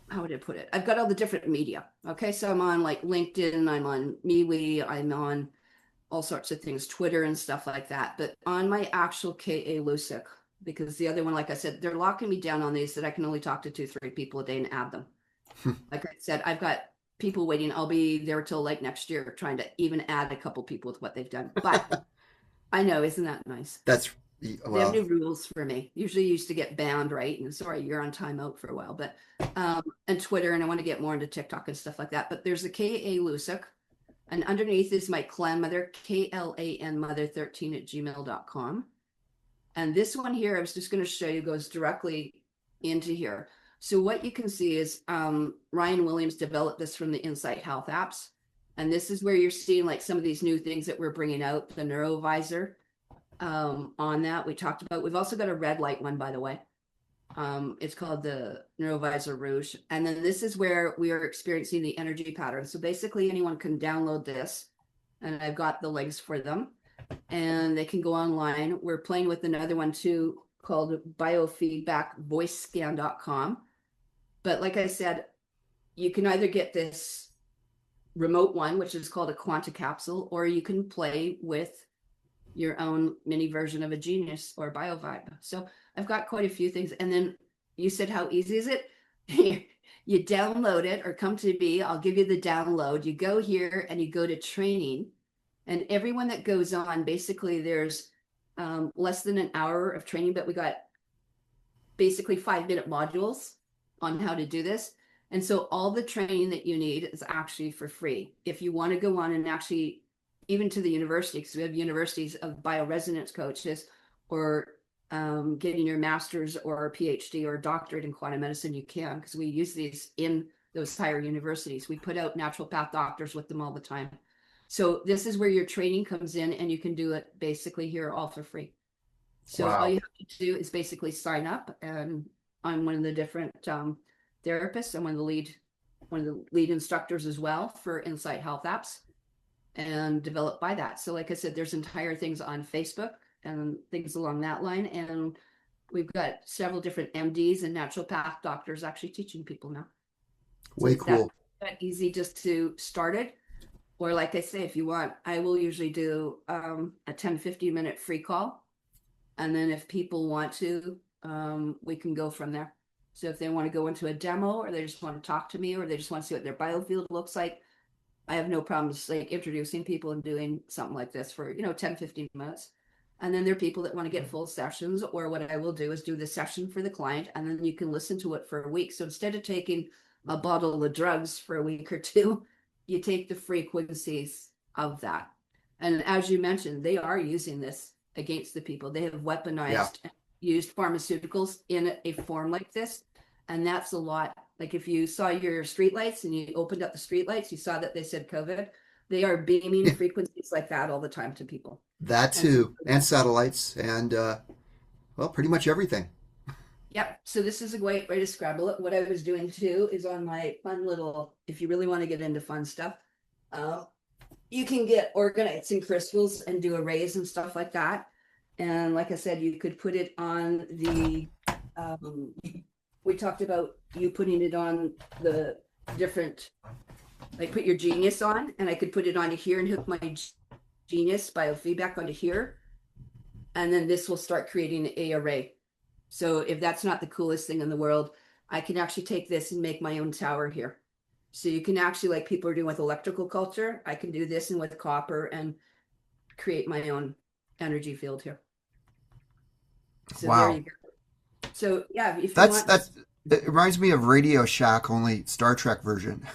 how would I put it? I've got all the different media. Okay, so I'm on like LinkedIn, I'm on MeWe, I'm on all sorts of things, Twitter and stuff like that. But on my actual KA lucyk, because the other one, like I said, they're locking me down on these that I can only talk to 2-3 people a day and add them. Like I said, I've got people waiting. I'll be there till like next year trying to even add a couple people with what they've done. But I know, isn't that nice? That's they have new rules for me. Usually used to get banned, right? And sorry, you're on timeout for a while, but and Twitter, and I want to get more into TikTok and stuff like that. But there's a KA lucyk, and underneath is my clan mother, KLAN mother 13@gmail.com. And this one here, I was just going to show you, goes directly into here. So what you can see is Ryan Williams developed this from the Insight Health apps. And this is where you're seeing like some of these new things that we're bringing out, the neurovisor on that we talked about. We've also got a red light one, by the way. It's called the Neurovisor Rouge. And then this is where we are experiencing the energy pattern. So basically anyone can download this, and I've got the links for them, and they can go online. We're playing with another one too called biofeedbackvoicescan.com. But like I said, you can either get this remote one, which is called a quanta capsule, or you can play with your own mini version of a Genius or BioVibe. So I've got quite a few things. And then you said, how easy is it? You download it or come to me. I'll give you the download. You go here and you go to training. And everyone that goes on, basically, there's less than an hour of training, but we got basically 5-minute modules on how to do this. And so all the training that you need is actually for free. If you want to go on and actually, even to the university, because we have universities of bioresonance coaches, or getting your master's or PhD or doctorate in quantum medicine, you can, because we use these in those higher universities. We put out naturopath doctors with them all the time. So this is where your training comes in, and you can do it basically here all for free. So all Wow. you have to do is basically sign up, and I'm one of the different therapists. I'm one of the lead instructors as well for Insight Health Apps, and developed by that. So like I said, there's entire things on Facebook and things along that line. And we've got several different MDs and naturopath doctors actually teaching people now. So Way it's cool. that easy just to start it. Or like I say, if you want, I will usually do a 10-15 minute free call. And then if people want to, we can go from there. So if they want to go into a demo, or they just want to talk to me, or they just want to see what their biofield looks like, I have no problems like introducing people and doing something like this for, 10-15 minutes. And then there are people that want to get full sessions, or what I will do is do the session for the client, and then you can listen to it for a week. So instead of taking a bottle of drugs for a week or two, you take the frequencies of that. And as you mentioned, they are using this against the people. They have Yeah. weaponized and used pharmaceuticals in a form like this. And that's a lot. Like if you saw your streetlights and you opened up the streetlights, you saw that they said COVID. They are beaming frequencies like that all the time to people. That And so, too. And satellites and well, pretty much everything. yep. So this is a great way to scrabble it. What I was doing too is on my fun little, if you really want to get into fun stuff, you can get organites and crystals and do arrays and stuff like that. And like I said, you could put it on the, we talked about you putting it on the different, like put your Genius on, and I could put it onto here and hook my Genius biofeedback onto here. And then this will start creating a array. So if that's not the coolest thing in the world, I can actually take this and make my own tower here. So you can actually, like people are doing with electrical culture, I can do this and with copper and create my own energy field here. So there Wow. you go. So yeah, if you That's want, that's it reminds me of Radio Shack, only Star Trek version.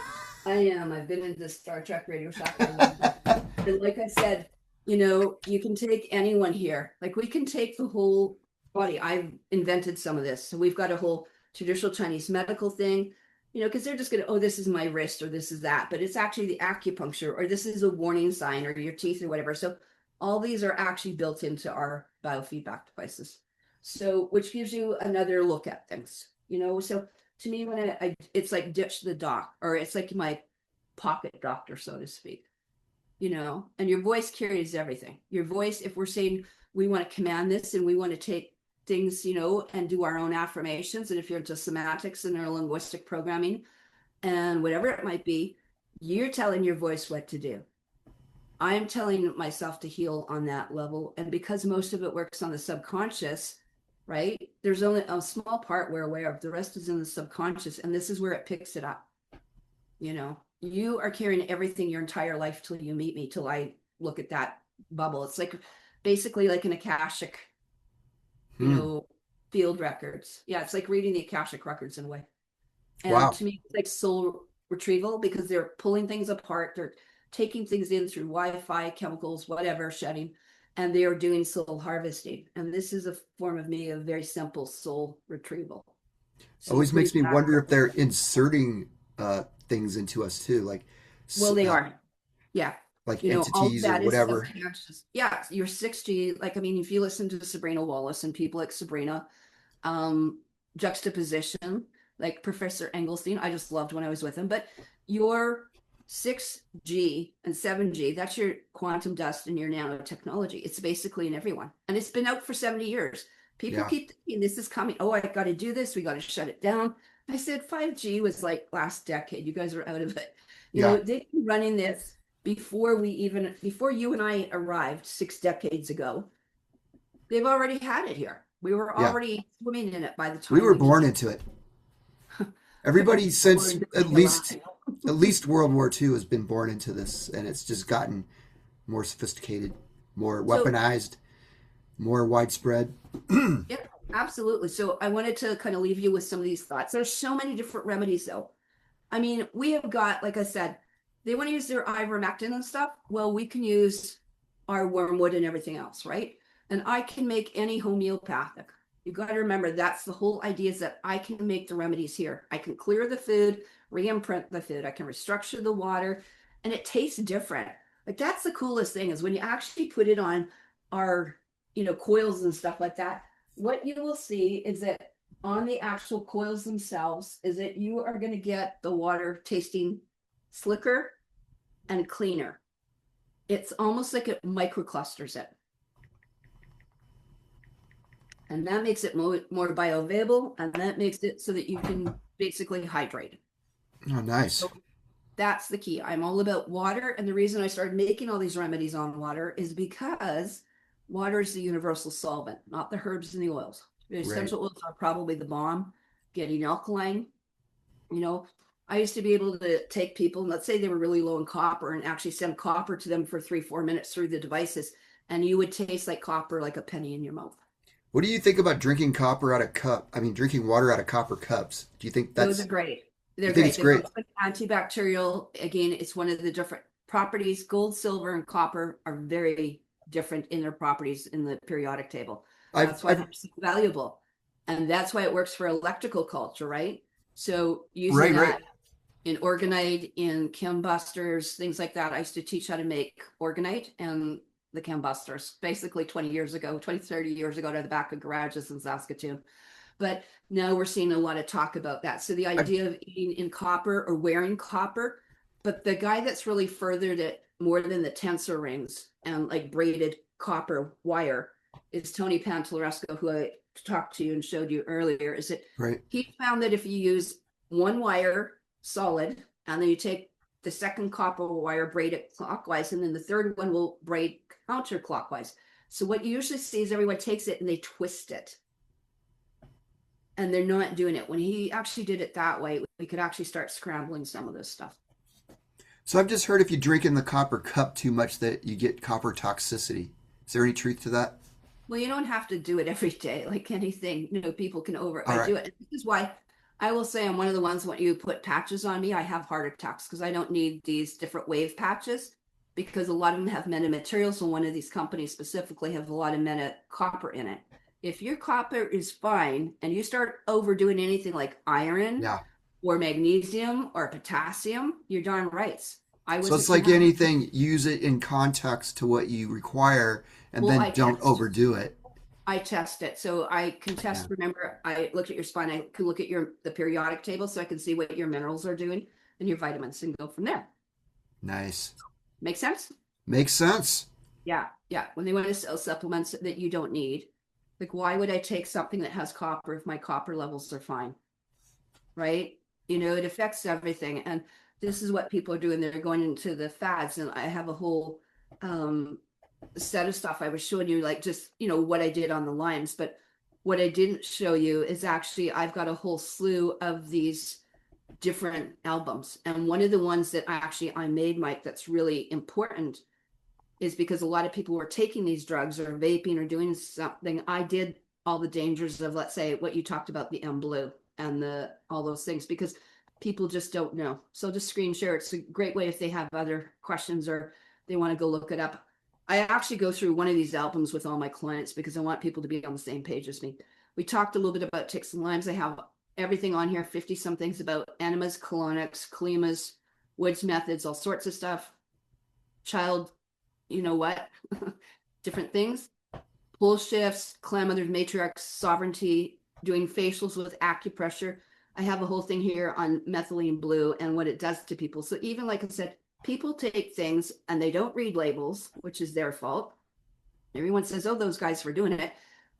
I've been into Star Trek Radio Shack for a little bit. And like I said, you can take anyone here. Like we can take the whole body. I've invented some of this. So we've got a whole traditional Chinese medical thing, because they're just going to, oh, this is my wrist or this is that. But it's actually the acupuncture, or this is a warning sign, or your teeth or whatever. So all these are actually built into our biofeedback devices. So which gives you another look at things. So to me, when it's like ditch the doc, or it's like my pocket doctor, so to speak. And your voice carries everything. Your voice, if we're saying we want to command this and we want to take things, and do our own affirmations, and if you're into semantics and neurolinguistic programming and whatever it might be, you're telling your voice what to do. I am telling myself to heal on that level. And because most of it works on the subconscious, right? There's only a small part we're aware of. The rest is in the subconscious. And this is where it picks it up. You are carrying everything your entire life till you meet me, till I look at that bubble. It's like basically like an Akashic, Hmm. field records. Yeah, it's like reading the Akashic records in a way. And Wow. to me, it's like soul retrieval, because they're pulling things apart. They're taking things in through Wi-Fi, chemicals, whatever, shedding, and they are doing soul harvesting. And this is a form of me of very simple soul retrieval. So Always pretty makes me wonder powerful. if they're inserting things into us too, like Well, they are. Yeah. like All of entities or that is whatever. subconscious. Yeah, you're 60. Like, I mean, if you listen to Sabrina Wallace and people like Sabrina, um, juxtaposition, like Professor Engelstein, I just loved when I was with him. But your 6G and 7G, that's your quantum dust and your nanotechnology. It's basically in everyone. And it's been out for 70 years. People Yeah. keep thinking this is coming. Oh, I got to do this. We got to shut it down. I said 5G was like last decade. You guys are out of it. You know, Yeah. they've been running this before you and I arrived 6 decades ago. They've already had it here. We were Yeah. already swimming in it by the We time were we born came. into it. Everybody since at least World War II has been born into this, and it's just gotten more sophisticated, more So, weaponized, more widespread. yeah, absolutely. So I wanted to kind of leave you with some of these thoughts. There's so many different remedies, though. I mean, we have got, like I said, they want to use their ivermectin and stuff. Well, we can use our wormwood and everything else, right? And I can make any homeopathic. You got to remember that's the whole idea, is that I can make the remedies here. I can clear the food, re-imprint the food. I can restructure the water, and it tastes different. Like that's the coolest thing, is when you actually put it on our, coils and stuff like that. What you will see is that on the actual coils themselves is that you are going to get the water tasting slicker and cleaner. It's almost like it microclusters it. And that makes it more bioavailable, and that makes it so that you can basically hydrate. Oh, nice. So that's the key. I'm all about water. And the reason I started making all these remedies on water is because water is the universal solvent, not the herbs and the oils. The essential oils are probably the bomb. Getting alkaline, I used to be able to take people, and let's say they were really low in copper, and actually send copper to them for 3-4 minutes through the devices, and you would taste like copper, like a penny in your mouth. What do you think about drinking copper out of drinking water out of copper cups? Do you think Those are great. They're you think great. it's They're great? both antibacterial. Again, it's one of the different properties. Gold, silver, and copper are very different in their properties in the periodic table. That's why I've they're so valuable. And that's why it works for electrical culture, right? So using right, right. that in orgonite, in chembusters, things like that. I used to teach how to make orgonite and the chembusters basically 20 years ago, 20, 30 years ago, to the back of garages in Saskatoon. But now we're seeing a lot of talk about that. So the I've idea of eating in copper or wearing copper, but the guy that's really furthered it more than the tensor rings and like braided copper wire is Tony Pantalleresco, who I talked to you and showed you earlier. Is that right. he found that if you use one wire solid, and then you take the second copper wire, braid it clockwise, and then the third one will braid counterclockwise. So what you usually see is everyone takes it and they twist it. And they're not doing it. When he actually did it that way, we could actually start scrambling some of this stuff. So I've just heard if you drink in the copper cup too much that you get copper toxicity. Is there any truth to that? Well, you don't have to do it every day, like anything. People can All I right. do it. And this is why I will say I'm one of the ones when you put patches on me, I have heart attacks because I don't need these different wave patches, because a lot of them have meta materials, and one of these companies specifically have a lot of meta copper in it. If your copper is fine and you start overdoing anything like iron Yeah. or magnesium or potassium, you're darn right. I So wasn't it's too like happy. anything, use it in context to what you require and Well, then don't overdo it. I test it. So I can Yeah. test, remember, I look at your spine, I can look at the periodic table so I can see what your minerals are doing and your vitamins and go from there. Nice. Make sense? Makes sense. Yeah. Yeah. When they want to sell supplements that you don't need, like why would I take something that has copper if my copper levels are fine? Right? It affects everything. And this is what people are doing. They're going into the fads. And I have a whole set of stuff I was showing you, like just, what I did on the limes. But what I didn't show you is actually I've got a whole slew of these different albums. And one of the ones that I made, Mike, that's really important is because a lot of people were taking these drugs or vaping or doing something. I did all the dangers of, let's say, what you talked about, the M blue and all those things, because people just don't know. So just screen share. It's a great way if they have other questions or they want to go look it up. I actually go through one of these albums with all my clients because I want people to be on the same page as me. We talked a little bit about ticks and limes. I have everything on here, 50 some things about enemas, colonics, clemas, Woods methods, all sorts of stuff. Child, different things. Pole shifts, clan mothers, matriarchs, sovereignty, doing facials with acupressure. I have a whole thing here on methylene blue and what it does to people. So even like I said, people take things and they don't read labels, which is their fault. Everyone says, oh, those guys were doing it.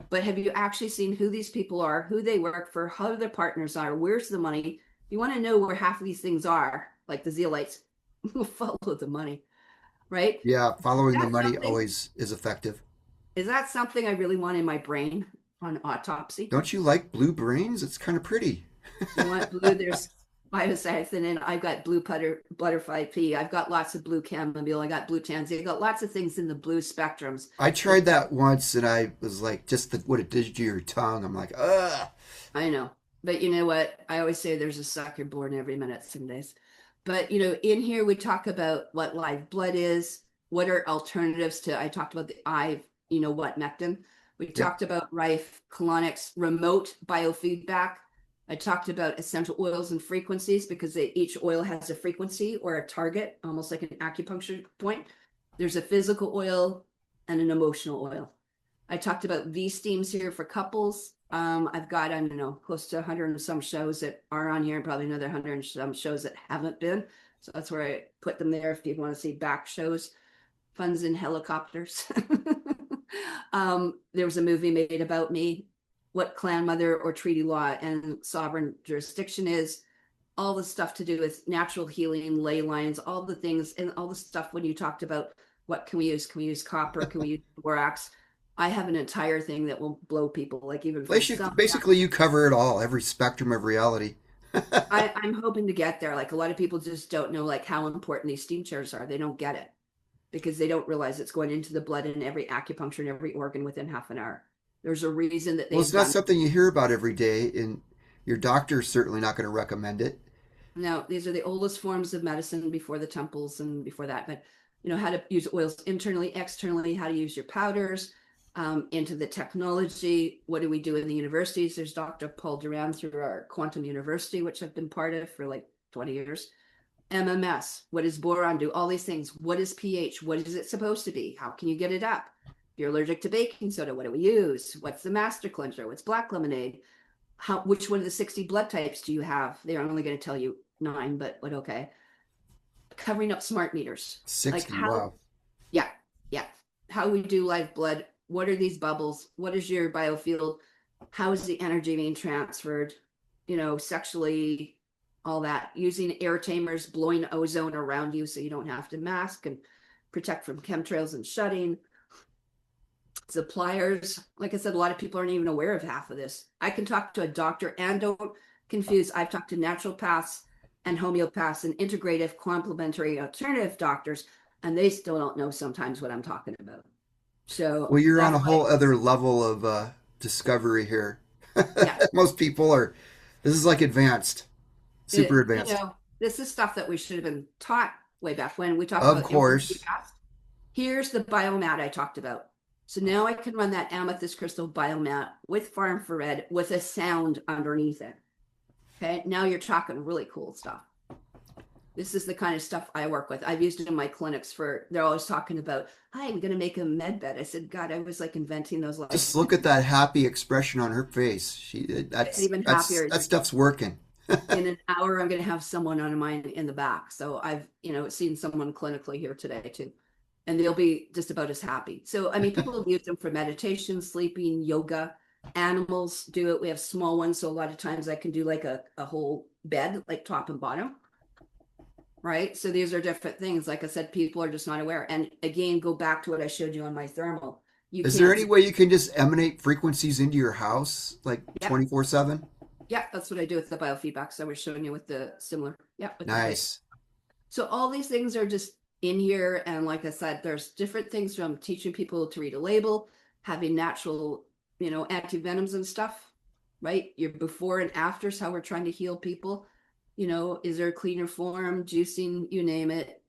But have you actually seen who these people are, who they work for, how their partners are, where's the money? You want to know where half of these things are, like the zeolites, follow the money, right? Yeah, following the That's money something. always is effective. Is that something I really want in my brain on autopsy? Don't you like blue brains? It's kind of pretty. You want blue? There's biosacin, and I've got blue butterfly pea. I've got lots of blue chamomile. I got blue tansy. I got lots of things in the blue spectrums. I tried that once and I was like, just what it did to your tongue. I'm like, ugh. I know. But you know what? I always say there's a sucker born every minute some days. But in here we talk about what live blood is, what are alternatives to, I talked about the what mectin. We Yep. talked about rife colonics, remote biofeedback. I talked about essential oils and frequencies because each oil has a frequency or a target, almost like an acupuncture point. There's a physical oil and an emotional oil. I talked about V-steams here for couples. I've got, I don't know, close to 100 and some shows that are on here, and probably another 100 and some shows that haven't been. So that's where I put them there if you want to see back shows. Funds in helicopters. There was a movie made about me, what clan mother or treaty law and sovereign jurisdiction is, all the stuff to do with natural healing, ley lines, all the things, and all the stuff when you talked about what can we use? Can we use copper? Can we use borax? I have an entire thing that will blow people, like even from some. Basically, you cover it all, every spectrum of reality. I'm hoping to get there. Like a lot of people just don't know like how important these steam chairs are. They don't get it because they don't realize it's going into the blood and every acupuncture and every organ within half an hour. There's a reason that Well, they've it's not done. something you hear about every day, and your doctor's certainly not going to recommend it. Now, these are the oldest forms of medicine before the temples and before that. But how to use oils internally, externally, how to use your powders, into the technology. What do we do in the universities? There's Dr. Paul Duran through our quantum university, which I've been part of for like 20 years. MMS, what does boron do? All these things. What is pH? What is it supposed to be? How can you get it up? If you're allergic to baking soda, what do we use? What's the master cleanser? What's black lemonade? Which one of the 60 blood types do you have? They're only going to tell you 9, but okay. Covering up smart meters. Like 60, how, wow. yeah, yeah. How we do live blood. What are these bubbles? What is your biofield? How is the energy being transferred? Sexually, all that. Using air tamers, blowing ozone around you so you don't have to mask and protect from chemtrails and shutting. Suppliers, like I said, a lot of people aren't even aware of half of this. I can talk to a doctor and don't confuse. I've talked to naturopaths and homeopaths and integrative, complementary, alternative doctors, and they still don't know sometimes what I'm talking about. So Well, you're on that's a why, whole other level of discovery here. yeah, Most people are, this is like advanced, super advanced. this is stuff that we should have been taught way back when we talk Of about course. Here's the biomat I talked about. So now I can run that amethyst crystal biomat with far infrared with a sound underneath it. Okay, now you're talking really cool stuff. This is the kind of stuff I work with. I've used it in my clinics they're always talking about, hi, I'm going to make a med bed. I said, God, I was like inventing those like Just look at that happy expression on her face. even happier. That stuff's working. In an hour, I'm going to have someone on mine in the back. So I've, seen someone clinically here today too. And they'll be just about as happy. So, I mean, people have used them for meditation, sleeping, yoga. Animals do it. We have small ones. So a lot of times I can do like a whole bed, like top and bottom. Right. So these are different things. Like I said, people are just not aware. And again, go back to what I showed you on my thermal. Is there any way you can just emanate frequencies into your house like 24/7? Yeah, that's what I do with the biofeedback. So I was showing you with the similar. Yeah. Nice. So all these things are just in here. And like I said, there's different things from teaching people to read a label, having natural, anti-venoms and stuff, right? Your before and afters, how we're trying to heal people. Is there a cleaner form, juicing, you name it,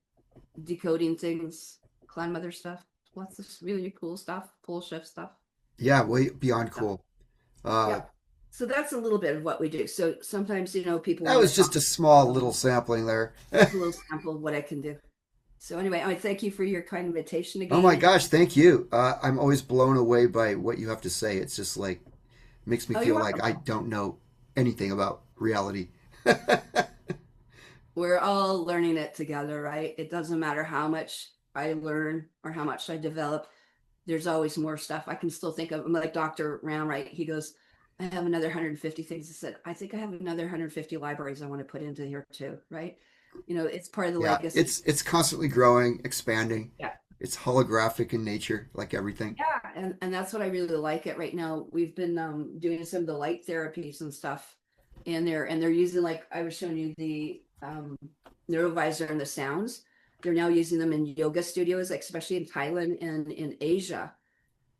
decoding things, clan mother stuff, lots of really cool stuff, pole shift stuff. Yeah, way beyond cool. Yeah. So that's a little bit of what we do. So sometimes, people That was just a small little sampling there. a little sample of what I can do. So anyway, I thank you for your kind invitation again. Oh my gosh, thank you. I'm always blown away by what you have to say. It's just like makes me Oh, you're feel like welcome. I don't know anything about reality. We're all learning it together, right? It doesn't matter how much I learn or how much I develop. There's always more stuff. I can still think of, like Dr. Ram, right? He goes, I have another 150 things. I said, I think I have another 150 libraries I want to put into here too, right? It's part of the Yeah, legacy. it's constantly growing, expanding. Yeah. It's holographic in nature, like everything. Yeah, and that's what I really like it right now. We've been doing some of the light therapies and stuff in there, and they're using, like I was showing you, the neurovisor and the sounds. They're now using them in yoga studios, like especially in Thailand and in Asia.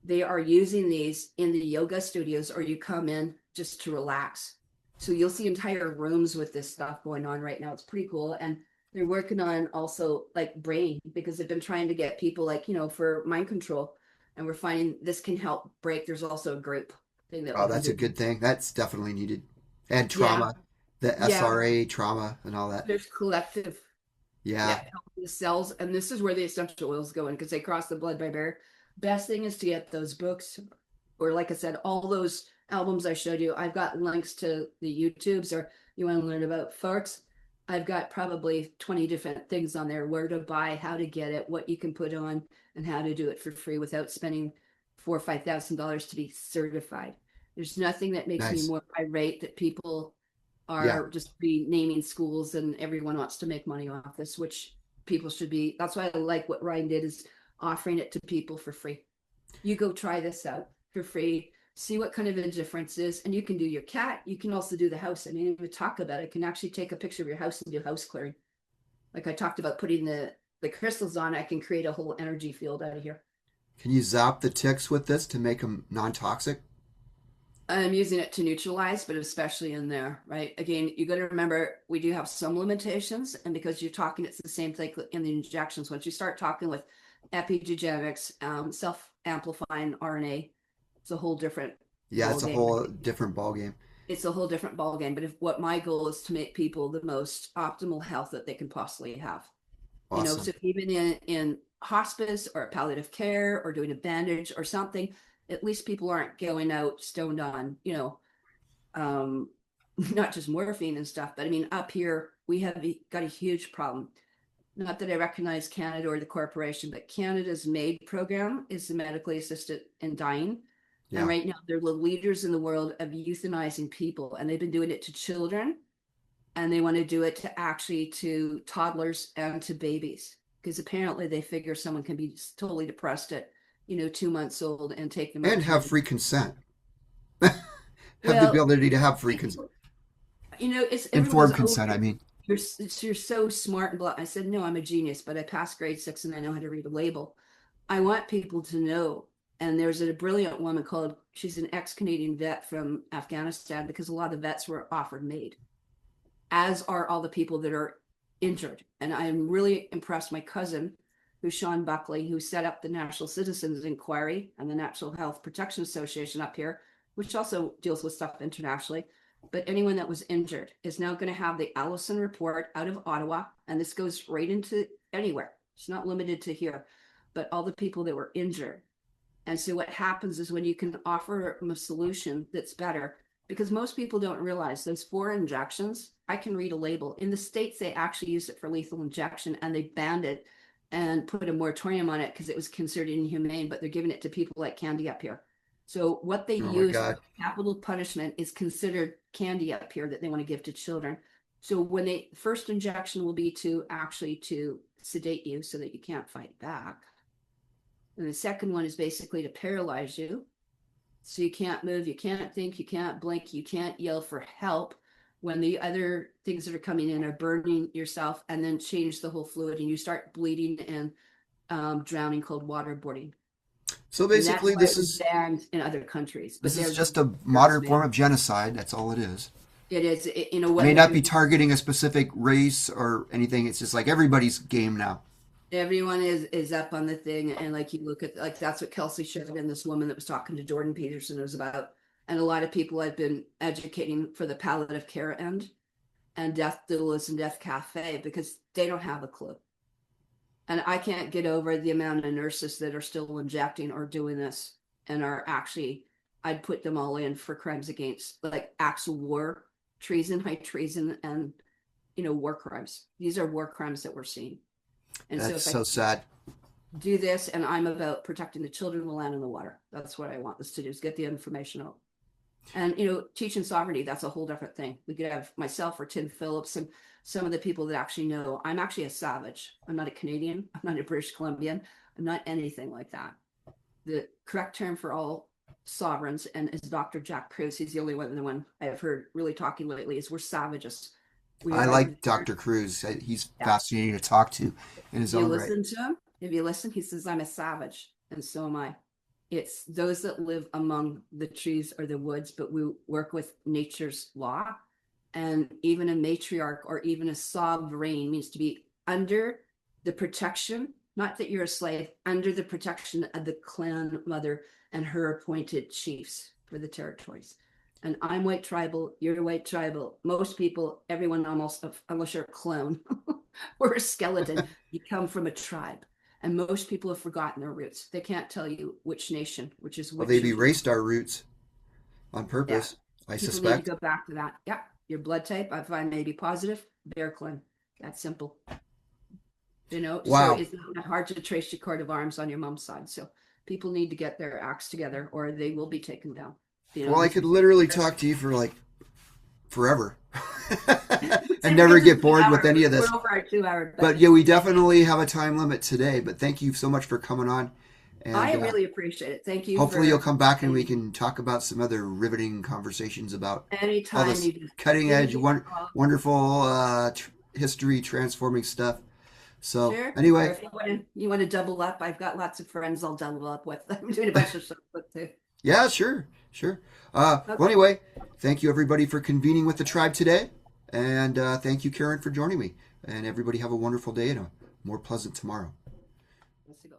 They are using these in the yoga studios, or you come in just to relax. So you'll see entire rooms with this stuff going on right now. It's pretty cool. And they're working on also like brain, because they've been trying to get people, like, for mind control. And we're finding this can help break. There's also a group thing that Oh, we can that's a do. good thing. That's definitely needed. And Yeah. trauma, the Yeah. SRA trauma and all that. There's collective. Yeah, Yeah, helping the cells. And this is where the essential oils go in, because they cross the blood-brain barrier. Best thing is to get those books, or like I said, all those albums I showed you. I've got links to the YouTubes, or you want to learn about folks. I've got probably 20 different things on there: where to buy, how to get it, what you can put on, and how to do it for free without spending $4,000 or $5,000 to be certified. There's nothing that makes me nice. more irate that people Yeah, are just renaming schools, and everyone wants to make money off this, which people should be. That's why I like what Ryan did, is offering it to people for free. You go try this out for free, see what kind of a difference is, and you can do your cat. You can also do the house. I mean, even talk about it. You can actually take a picture of your house and do house clearing. Like I talked about putting the crystals on, I can create a whole energy field out of here. can you zap the ticks with this to make them non-toxic? I'm using it to neutralize, but especially in there, right? Again, you got to remember we do have some limitations, and because you're talking, it's the same thing in the injections. Once you start talking with epigenetics, self-amplifying RNA, it's a whole different Yeah, ball it's a game. whole different ball game. It's a whole different ball game. But if what my goal is to make people the most optimal health that they can possibly have, Awesome. so even in hospice or palliative care or doing a bandage or something, at least people aren't going out stoned on, um, not just morphine and stuff, but I mean, up here, we have got a huge problem. Not that I recognize Canada or the corporation, but Canada's MAID program is the medically assisted in dying. And Yeah. right now, they're the leaders in the world of euthanizing people. And they've been doing it to children, and they want to do it to toddlers and to babies, because apparently they figure someone can be totally depressed at 2 months old and take them out And to have the. free consent. Have the Well, ability to have free consent. it's everyone goes, Informed oh, consent, I mean. you're so smart and blah. I said, no, I'm a genius, but I passed grade 6 and I know how to read a label. I want people to know. And there's a brilliant woman called, she's an ex-Canadian vet from Afghanistan, because a lot of vets were offered MAID, as are all the people that are injured. And I am really impressed. My cousin, who's Sean Buckley, who set up the National Citizens Inquiry and the Natural Health Protection Association up here, which also deals with stuff internationally. But anyone that was injured is now going to have the Allison report out of Ottawa. And this goes right into anywhere. It's not limited to here, but all the people that were injured. And so what happens is, when you can offer them a solution that's better, because most people don't realize those 4 injections, I can read a label. In the States, they actually used it for lethal injection, and they banned it and put a moratorium on it because it was considered inhumane, but they're giving it to people like candy up here. So what they Oh my use, God. capital punishment, is considered candy up here that they want to give to children. So when they first injection will be to sedate you so that you can't fight back. And the second one is basically to paralyze you. So you can't move, you can't think, you can't blink, you can't yell for help when the other things that are coming in are burning yourself, and then change the whole fluid and you start bleeding and drowning, called waterboarding. So And that's basically, why it was banned in other countries. But this is they're just a years, modern form man. of genocide. That's all it is. It is, It may not be targeting a specific race or anything. It's just like everybody's game now. everyone is up on the thing. And like, you look at, like, that's what Kelsey showed, and this woman that was talking to Jordan Peterson was about. And a lot of people I've been educating for the palliative care end and death doulas and death cafe, because they don't have a clue. And I can't get over the amount of nurses that are still injecting or doing this and are actually I'd put them all in for crimes against, like, acts of war, treason, high treason, and war crimes. These are war crimes that we're seeing. And That's so if so sad. do this, and I'm about protecting the children, the land, and the water. That's what I want this to do, is get the information out. And teaching sovereignty, that's a whole different thing. We could have myself or Tim Phillips and some of the people that actually know. I'm actually a savage. I'm not a Canadian. I'm not a British Columbian. I'm not anything like that. The correct term for all sovereigns, and is Dr. Jack Kruse, he's the only one I've heard really talking lately, is we're savages. I like Dr. Kruse. He's fascinating to talk to in his own right. Listen to him. If you listen, he says, I'm a savage, and so am I. It's those that live among the trees or the woods, but we work with nature's law. And even a matriarch or even a sovereign means to be under the protection, not that you're a slave, under the protection of the clan mother and her appointed chiefs for the territories. And I'm white tribal, you're white tribal. Most people, everyone almost, unless you're a clone or a skeleton, you come from a tribe. And most people have forgotten their roots. They can't tell you which nation, which is which. Well, they've erased our roots on purpose, I People suspect. need to go back to that. Yep. Your blood type, if I may be positive, bear clan. That's simple. Wow. So it's not that hard to trace your coat of arms on your mom's side. So people need to get their acts together or they will be taken down. Well, I could literally talk to you for like forever and never get bored with any of this. We're over our 2-hour. But yeah, we definitely have a time limit today. But thank you so much for coming on. And, I really appreciate it. Thank you. Hopefully you'll come back and we can talk about some other riveting conversations about anytime all this cutting edge, wonderful history transforming stuff. So sure. Anyway, if you want to double up, I've got lots of friends I'll double up with. I'm doing a bunch of stuff with too. Yeah, sure. Okay. Well, anyway, thank you everybody for convening with the tribe today. And thank you, Karen, for joining me. And everybody have a wonderful day and a more pleasant tomorrow. Let's go.